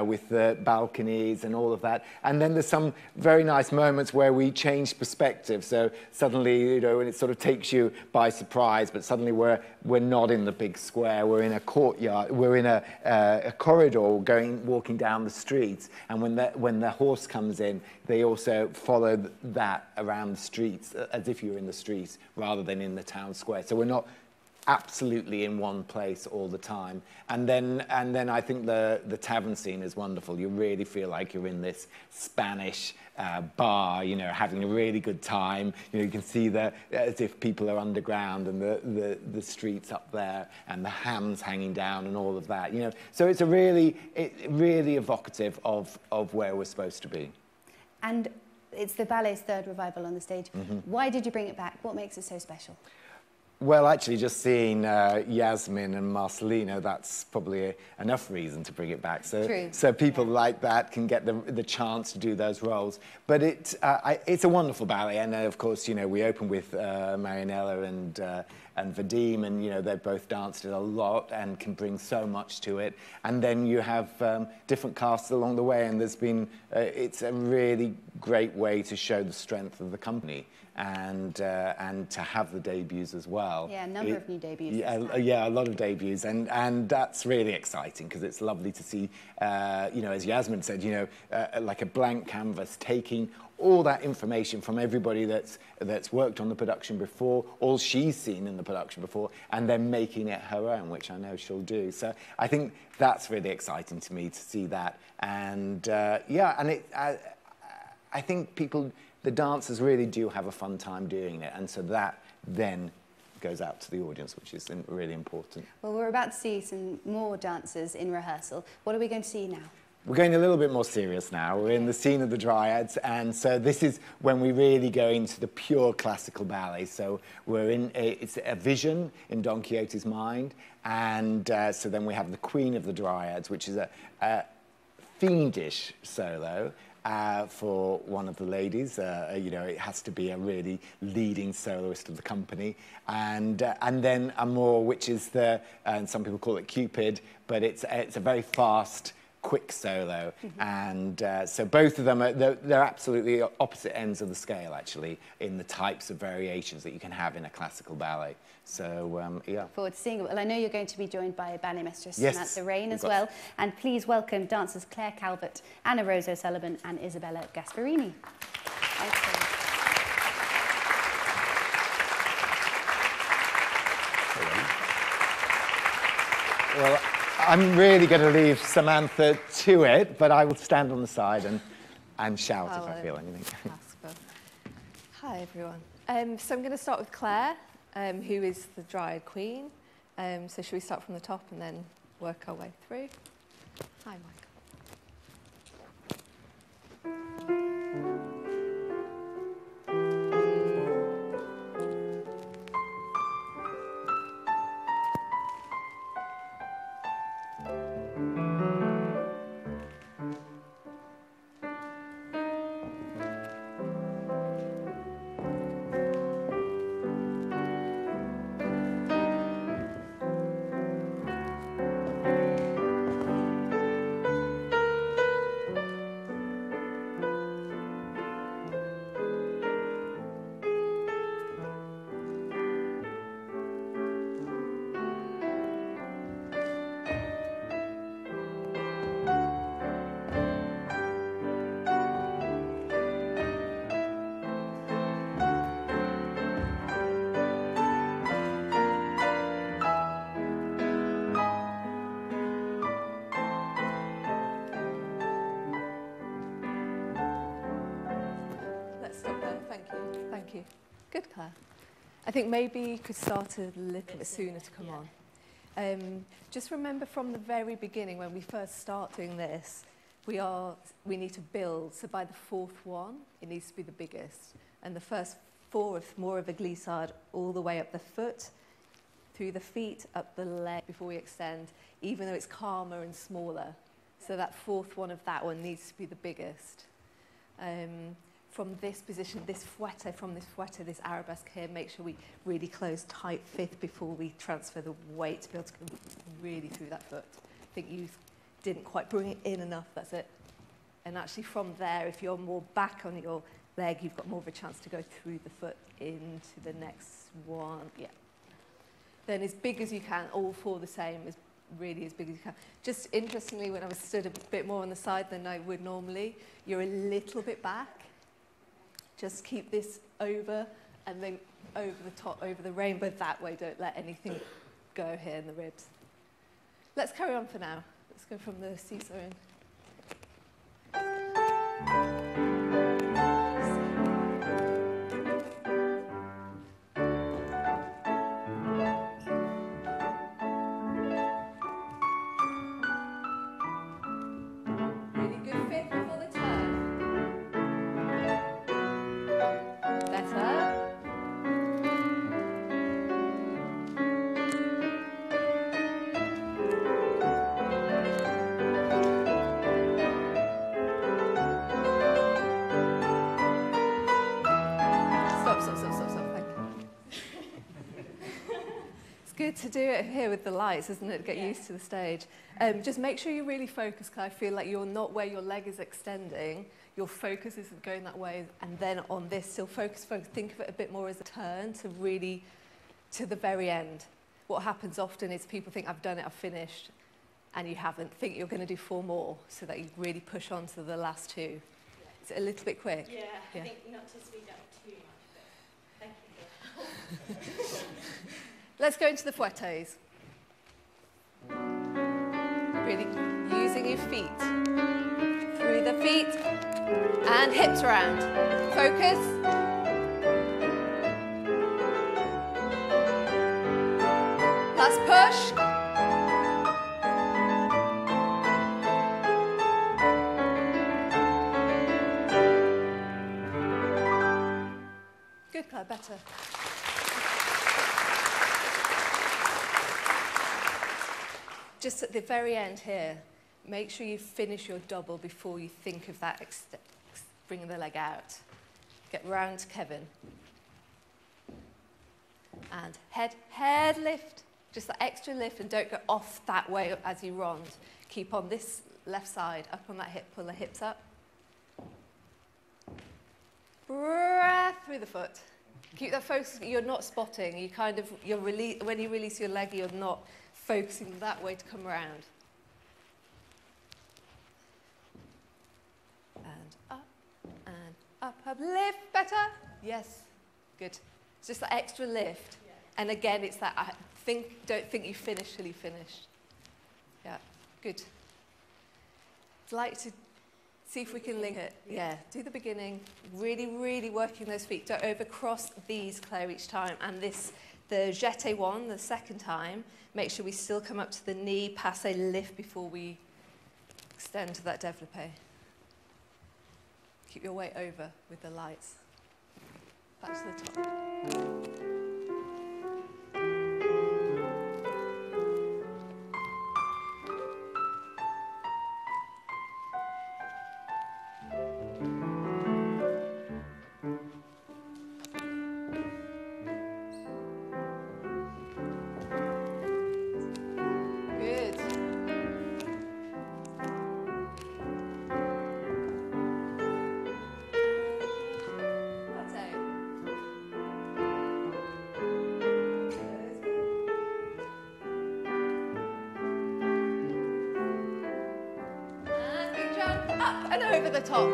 with the balconies and all of that. And then there's some very nice moments where we change perspective. So suddenly, you know, and it sort of takes you by surprise, but suddenly we're not in the big square, we're in a courtyard, we're in a corridor walking down the streets. And when the horse comes in, they also follow that around the streets, as if you're in the streets rather than in the town square. So we're not absolutely in one place all the time. And then I think the tavern scene is wonderful. You really feel like you're in this Spanish bar, you know, having a really good time. You know, you can see as if people are underground, and the streets up there, and the hams hanging down, and all of that. You know, so it's really evocative of where we're supposed to be. And it's the ballet's third revival on the stage. Why did you bring it back? What makes it so special? Well, actually, just seeing Yasmin and Marcelino, that's probably enough reason to bring it back. So people like that can get the chance to do those roles. But it's a wonderful ballet, and of course, you know, we open with Marianella and Vadim, and you know, they've both danced it a lot and can bring so much to it. And then you have different casts along the way, and there's been it's a really great way to show the strength of the company. And to have the debuts as well. Yeah, a number of new debuts. Yeah, a lot of debuts, and that's really exciting, because it's lovely to see, you know, as Yasmin said, you know, like a blank canvas, taking all that information from everybody that's worked on the production before, all she's seen in the production before, and then making it her own, which I know she'll do. So I think that's really exciting to me to see that, and yeah, and I think the dancers really do have a fun time doing it, and so that then goes out to the audience, which is really important. Well, we're about to see some more dancers in rehearsal. What are we going to see now? We're going a little bit more serious now. We're in the scene of the dryads, and so this is when we really go into the pure classical ballet. So we're it's a vision in Don Quixote's mind, and so then we have the queen of the dryads, which is a fiendish solo for one of the ladies. You know, it has to be a really leading soloist of the company, and then a more, which is and some people call it Cupid, but it's a very fast, quick solo, and so both of them they're absolutely opposite ends of the scale, actually, in the types of variations that you can have in a classical ballet. So yeah. Forward to seeing it. Well, I know you're going to be joined by ballet mistress Yes, Samantha Rain as well, and please welcome dancers Claire Calvert, Anna Rose O'Sullivan, and Isabella Gasparini. Thanks. Well, I'm really going to leave Samantha to it, but I will stand on the side and shout if I feel anything. Hi, everyone. So I'm going to start with Claire, who is the Dryad Queen. So should we start from the top and then work our way through? Hi, Michael. Thank you. Good, Claire. I think maybe you could start a little bit sooner to come on. Just remember from the very beginning, when we first start doing this, we need to build. So by the fourth one, it needs to be the biggest. And the first fourth, more of a glissade all the way up the foot, through the feet, up the leg before we extend, even though it's calmer and smaller. So that fourth one of that one needs to be the biggest. From this position, this fouette, this arabesque here, make sure we really close tight fifth before we transfer the weight to be able to go really through that foot. I think you didn't quite bring it in enough, that's it. And actually from there, if you're more back on your leg, you've got more of a chance to go through the foot into the next one, yeah. Then as big as you can, all four the same, really as big as you can. Just interestingly, when I was stood a bit more on the side than I would normally, you're a little bit back. Just keep this over and then over the top, over the rainbow that way. Don't let anything go here in the ribs. Let's carry on for now. Let's go from the seesaw in. Good to do it here with the lights, isn't it? Get used to the stage. Just make sure you really focus, because I feel like you're not where your leg is extending. Your focus isn't going that way. And then on this, still focus. Think of it a bit more as a turn to really, to the very end. What happens often is people think, I've done it, I've finished, and you haven't. Think you're going to do 4 more, so that you really push on to the last 2. Yeah. Is it a little bit quick? Yeah, I think not to speed up too much, but thank you. Let's go into the fouettes. Really using your feet. Through the feet and hips around. Focus. Last push. Good, Claire, better. Just at the very end here, make sure you finish your double before you think of that bringing the leg out. Get round to Kevin. And head lift. Just that extra lift, and don't go off that way as you rond. Keep on this left side, up on that hip, pull the hips up. Breath through the foot. Keep that focus, you're not spotting. You kind of, when you release your leg, you're not focusing that way to come around. And up, lift, better. Yes, good. It's just that extra lift. Yeah. And again, it's that, don't think you finish till you finished. Yeah, good. I'd like to see if we can link it. Yeah, do the beginning. Really, really working those feet. Don't overcross these, Claire, each time. And this, the jeté one, the second time, make sure we still come up to the knee, passe lift before we extend to that développé. Keep your weight over with the lights. Back to the top. And over the top.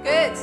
Good.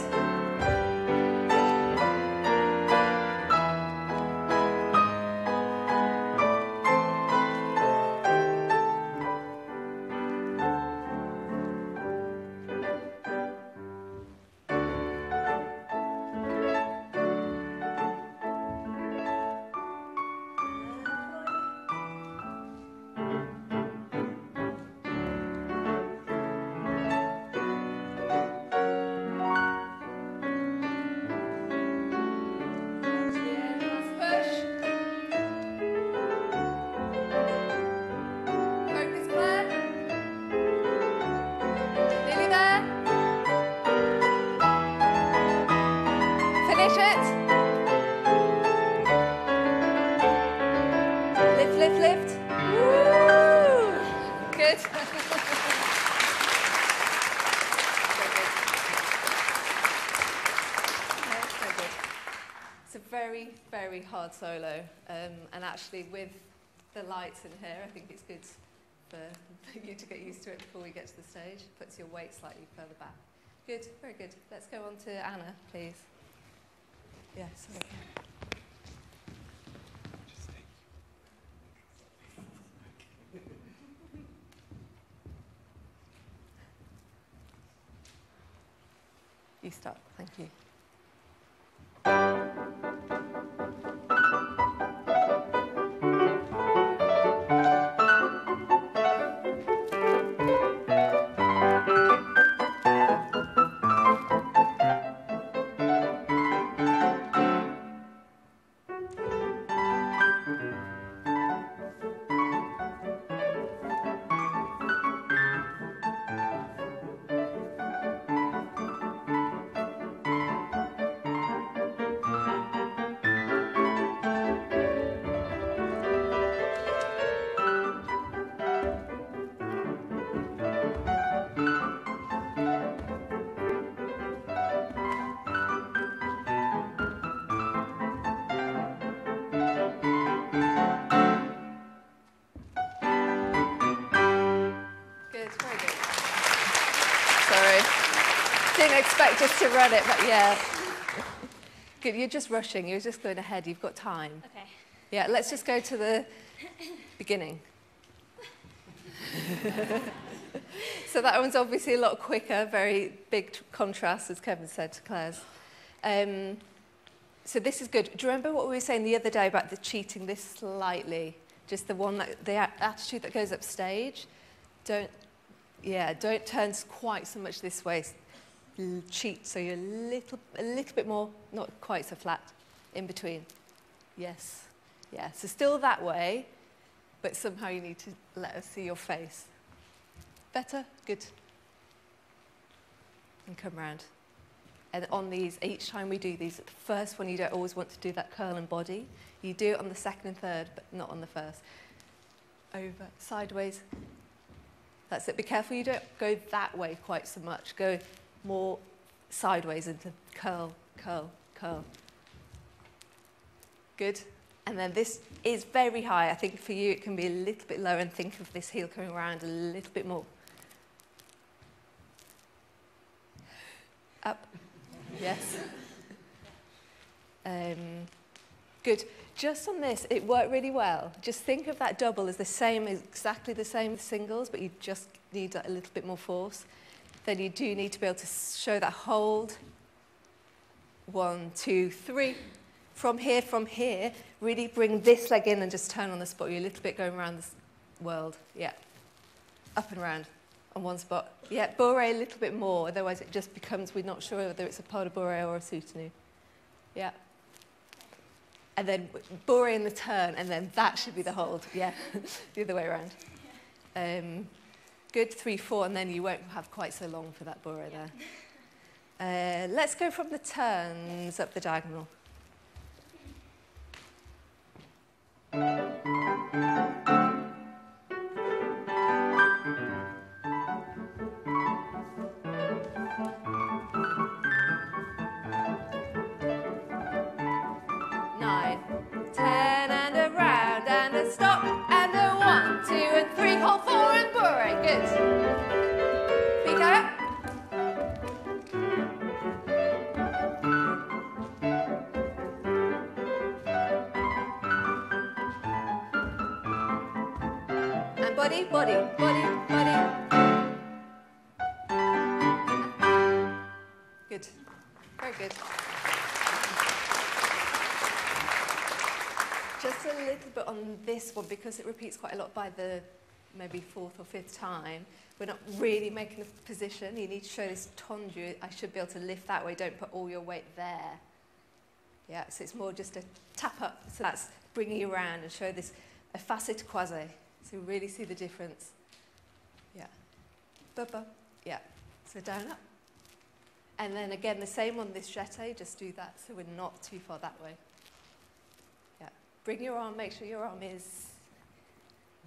Very hard solo, and actually with the lights in here, I think it's good for you to get used to it before we get to the stage. Puts your weight slightly further back. Good, very good. Let's go on to Anna, please. Yeah, sorry. You start, thank you. Didn't expect us to run it, but yeah. Good, you're just rushing, you're just going ahead, you've got time. Okay. Yeah, let's just go to the beginning. So that one's obviously a lot quicker, very big contrast, as Kevin said to Claire's. So this is good. Do you remember what we were saying the other day about the cheating this slightly? Just the one that, the attitude that goes upstage. Yeah, don't turn quite so much this way. Cheat, so you're a little bit more, not quite so flat, in between. Yes. Yeah, so still that way, but somehow you need to let us see your face. Better? Good. And come round. And on these, each time we do these, the first one you don't always want to do that curl and body. You do it on the second and third, but not on the first. Over, sideways. That's it. Be careful you don't go that way quite so much. Go more sideways into curl, curl, curl. Good. And then this is very high. I think for you it can be a little bit lower, and think of this heel coming around a little bit more. Up. Yes. Good. Just on this, it worked really well. Just think of that double as the same, exactly the same as singles, but you just need a little bit more force. Then you do need to be able to show that hold. 1, 2, 3. From here, really bring this leg in and just turn on the spot. You're a little bit going around this world. Yeah. Up and round on one spot. Yeah, bourrée a little bit more, otherwise it just becomes, we're not sure whether it's a pas de bourrée or a soutenu. Yeah. And then bourrée in the turn, and then that should be the hold. Yeah, the other way around. Good, 3, 4, and then you won't have quite so long for that bourrée there. Let's go from the turns up the diagonal. Body, body, body, body. Good. Very good. Just a little bit on this one, because it repeats quite a lot by the maybe 4th or 5th time. We're not really making a position. You need to show this tendu. I should be able to lift that way. Don't put all your weight there. Yeah, so it's more just a tap up. So that's bringing you around and show this a facet croisé. So really see the difference. Yeah. Ba-ba. Yeah. So down, up. And then again, the same on this jeté, just do that so we're not too far that way. Yeah. Bring your arm, make sure your arm is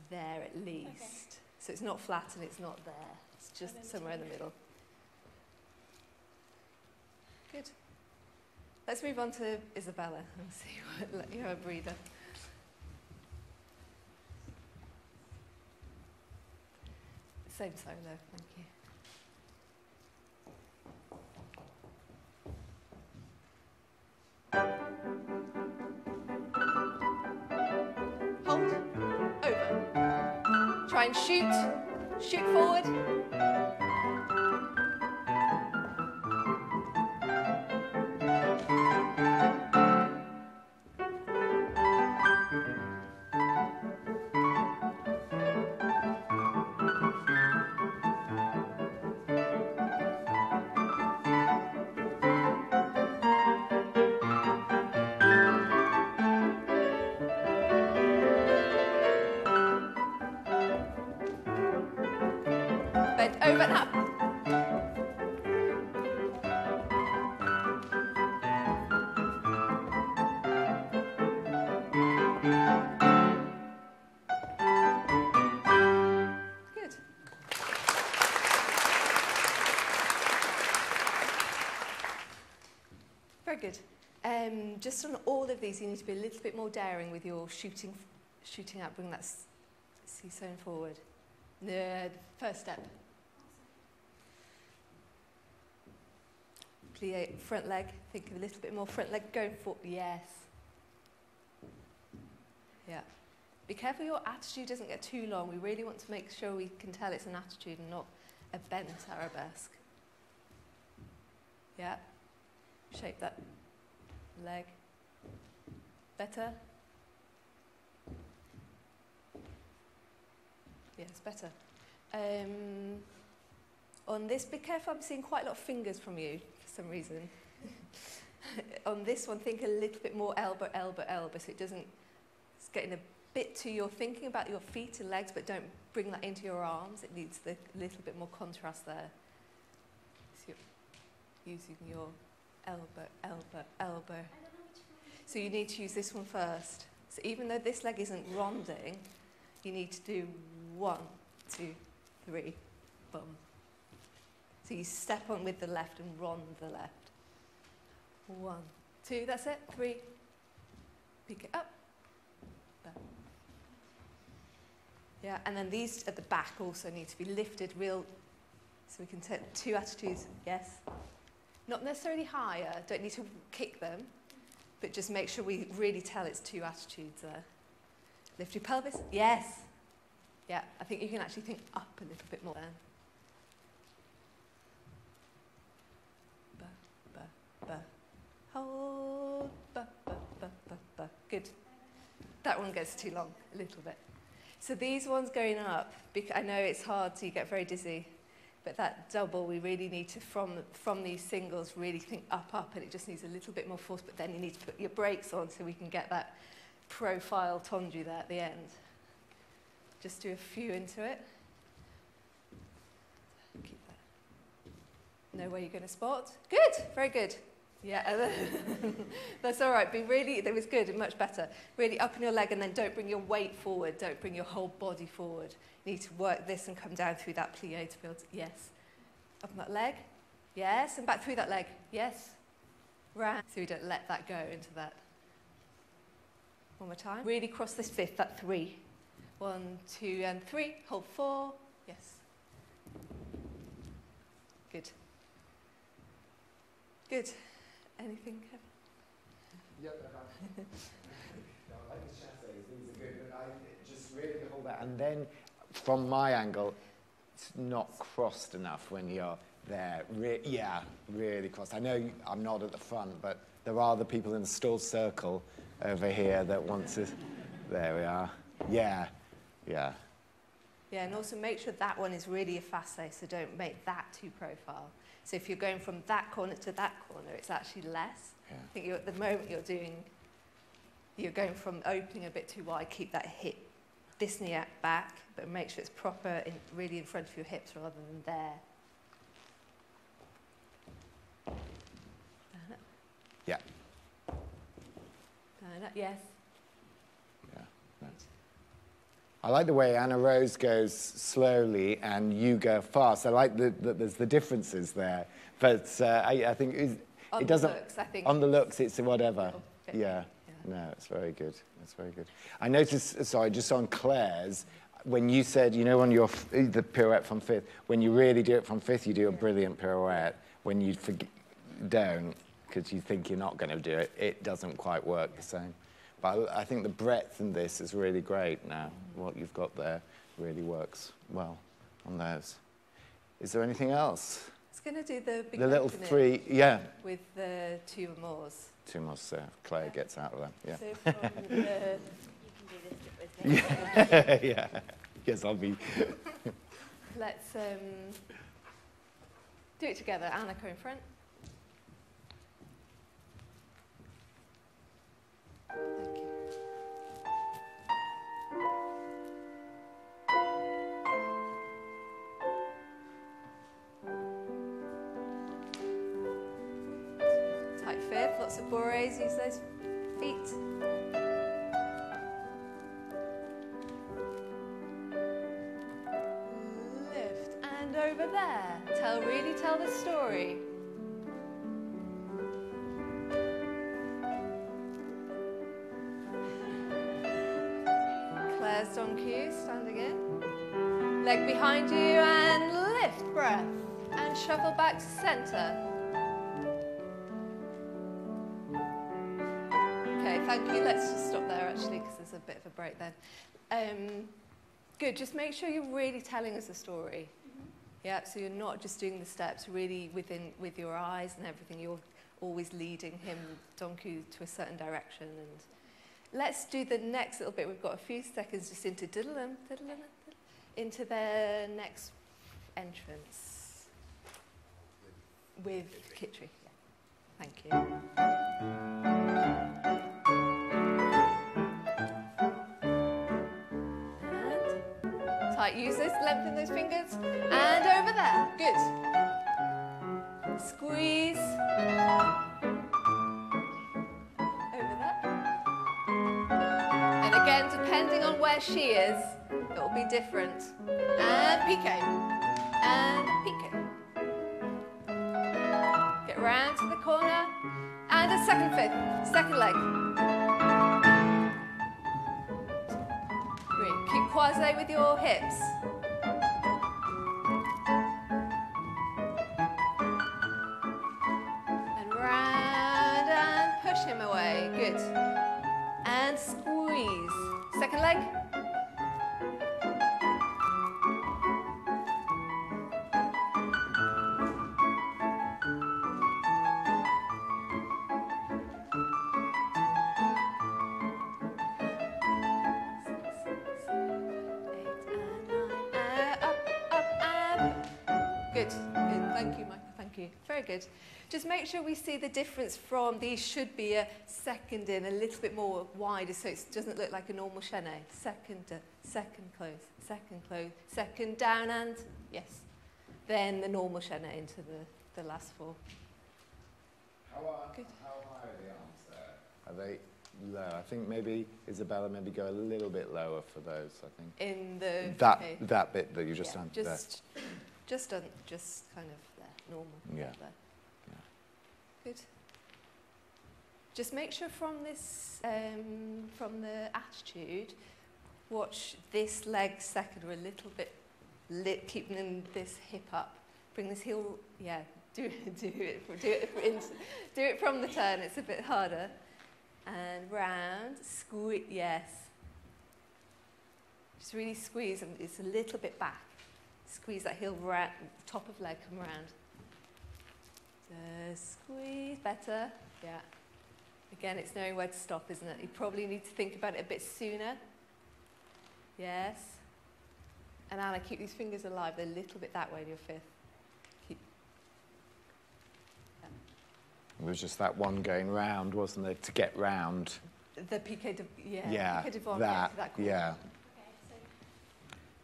there at least. Okay. So it's not flat and it's not there. It's just somewhere in the middle. Good. Let's move on to Isabella and see what, let you have a breather. Same solo, thank you. Hold, over. Try and shoot forward. Over and up. Good. Very good. Just on all of these, you need to be a little bit more daring with your shooting out. Bring that seesaw forward. The first step. Plie front leg, think of a little bit more front leg going forward. Yes. Yeah. Be careful your attitude doesn't get too long. We really want to make sure we can tell it's an attitude and not a bent arabesque. Yeah. Shape that leg. Better. Yes, better. On this, be careful, I'm seeing quite a lot of fingers from you for some reason. On this one, think a little bit more elbow, elbow, elbow, so it doesn't, it's getting a bit to your thinking about your feet and legs, but don't bring that into your arms. It needs a little bit more contrast there. So you're using your elbow, elbow, elbow. So you need to use this one first. So even though this leg isn't ronding, you need to do 1, 2, 3, boom. So you step on with the left and rond the left. 1, 2, that's it, 3. Pick it up. Yeah, and then these at the back also need to be lifted real, so we can take 2 attitudes, yes. Not necessarily higher, don't need to kick them, but just make sure we really tell it's 2 attitudes there. Lift your pelvis, yes. Yeah, I think you can actually think up a little bit more then. Ba, ba, ba. Hold, ba, ba, ba, ba, ba. Good. That one gets too long, a little bit. So these ones going up, I know it's hard, so you get very dizzy, but that double, we really need to, from these singles, really think up, up, and it just needs a little bit more force, but then you need to put your brakes on so we can get that profile tendu there at the end. Just do a few into it. Keep that. Know where you're going to spot. Good, very good. Yeah, that's all right. Be really, that was good and much better. Really up in your leg, and then don't bring your weight forward. Don't bring your whole body forward. You need to work this and come down through that plie to build. Yes. Up on that leg. Yes. And back through that leg. Yes. Round. So we don't let that go into that. One more time. Really cross this fifth, that 3. 1, 2, and 3. Hold 4. Yes. Good. Good. Anything, Kevin? Yep, I like the chassés, these are good, but I just really hold that. And then, from my angle, it's not crossed enough when you're there. Yeah, really crossed. I know I'm not at the front, but there are the people in the stall circle over here that want to... There we are. Yeah, yeah. Yeah, and also make sure that one is really a facet, so don't make that too profile. So if you're going from that corner to that corner, it's actually less. Yeah. I think at the moment you're going from opening a bit too wide, keep that hip, this knee back, but make sure it's proper, really in front of your hips rather than there. Yeah. Yes. Yeah, nice. I like the way Anna Rose goes slowly and you go fast. I like that there's the differences there. But I think it doesn't... Looks, I think. On the looks, it's whatever. Yeah. No, it's very good. It's very good. I noticed, sorry, just on Claire's, when you said, you know, on the pirouette from 5th, when you really do it from 5th, you do a brilliant pirouette. When you don't, because you think you're not going to do it, it doesn't quite work the same. But I think the breadth in this is really great now. What you've got there really works well on those. Is there anything else? It's going to do the big little 3, yeah. With the 2 mores. 2 mores, so Claire gets out of that, yeah. So from the... You can do this with me. Yeah, yes, I'll be... Let's do it together. Anna, go in front. Thank you. Tight 5th, lots of bourrées, use those feet. Lift and over there. Really tell the story. Claire's Don Q, standing in. Leg behind you and lift, breath. And shuffle back to center. Okay, thank you. Let's just stop there actually because there's a bit of a break then. Good, just make sure you're really telling us a story. Yeah, so you're not just doing the steps really with your eyes and everything. You're always leading him, Don Q, to a certain direction. And let's do the next little bit. We've got a few seconds just into diddle-em, into their next entrance. with Kitri. Yeah. Thank you. And tight, use this, lengthen those fingers. And over there, good. Squeeze. Over there. And again, depending on where she is, it will be different. And piqué. And piqué. Get round to the corner. And a second fifth. Second leg. Great. Keep croisé with your hips. And round and push him away. Good. And squeeze. Second leg. Good. Thank you, Michael. Thank you. Very good. Just make sure we see the difference from these should be a second in, a little bit more wider, so it doesn't look like a normal chaîné. Second, second close, second down and, yes. Then the normal chaîné into the last four. How high are the arms there? Are they low? I think maybe Isabella maybe go a little bit lower for those, I think. In the... That bit that you just done there. Just kind of there, normal. Yeah. There. Good. Just make sure from this, from the attitude, watch this leg second or a little bit keeping this hip up. Bring this heel, yeah. Do it from the turn. It's a bit harder. And round, squeeze. Yes. Just really squeeze, and it's a little bit back. Squeeze that heel round, top of leg, come round. Squeeze, better, yeah. Again, it's knowing where to stop, isn't it? You probably need to think about it a bit sooner. Yes. And Anna, keep these fingers alive. They're a little bit that way in your fifth. Keep. Yeah. It was just that one going round, wasn't it, to get round? The piqué de, yeah. Yeah, piqué de vent, that, yeah.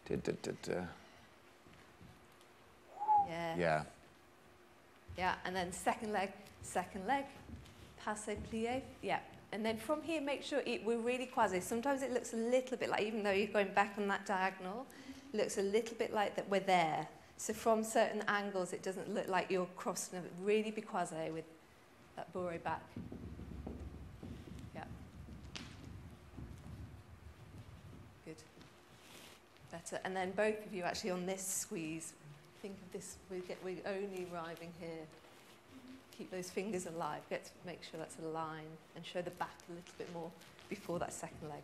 Okay, so. Yeah. Yeah. Yeah, and then second leg, passé, plié, yeah. And then from here, make sure we're really quasi. Sometimes it looks a little bit like, even though you're going back on that diagonal, it looks a little bit like that we're there. So from certain angles, it doesn't look like you're crossing. Really be quasi with that bourrée back. Yeah. Good. Better. And then both of you actually on this squeeze. Think of this, we're only arriving here. Keep those fingers alive. Make sure that's a line and show the back a little bit more before that second leg.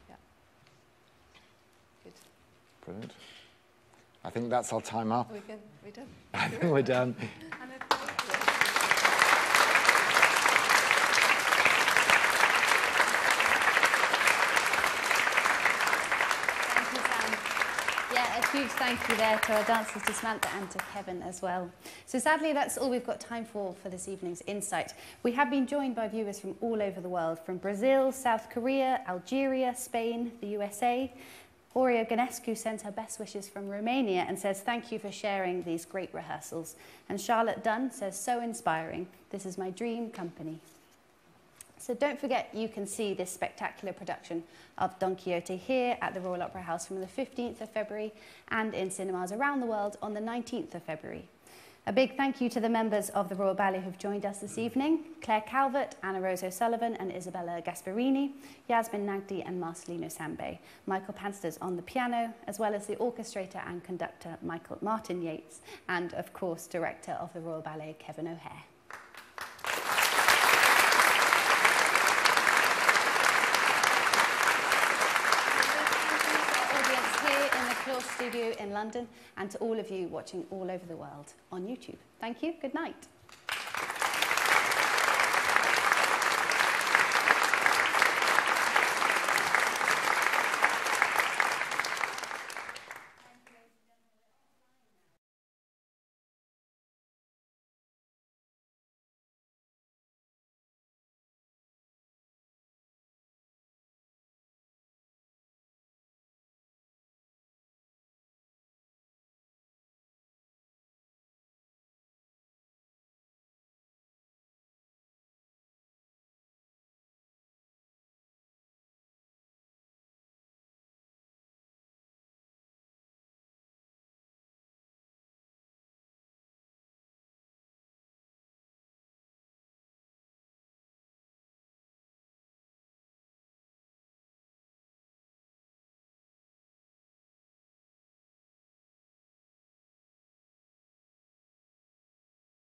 Yeah. Good. Brilliant. I think that's our time up. We're done. I think we're done. Yeah, a huge thank you there to our dancers, to Samantha and to Kevin as well. So sadly, that's all we've got time for this evening's Insight. We have been joined by viewers from all over the world, from Brazil, South Korea, Algeria, Spain, the USA. Horia Ganescu sends her best wishes from Romania and says, thank you for sharing these great rehearsals. And Charlotte Dunn says, so inspiring. This is my dream company. So don't forget, you can see this spectacular production of Don Quixote here at the Royal Opera House from the 15th of February and in cinemas around the world on the 19th of February. A big thank you to the members of the Royal Ballet who've joined us this evening: Claire Calvert, Anna Rose O'Sullivan and Isabella Gasparini, Yasmin Nagdi and Marcelino Sambe, Michael Pansters on the piano, as well as the orchestrator and conductor Martin Yates, and of course director of the Royal Ballet Kevin O'Hare. Studio in London, and to all of you watching all over the world on YouTube. Thank you. Good night.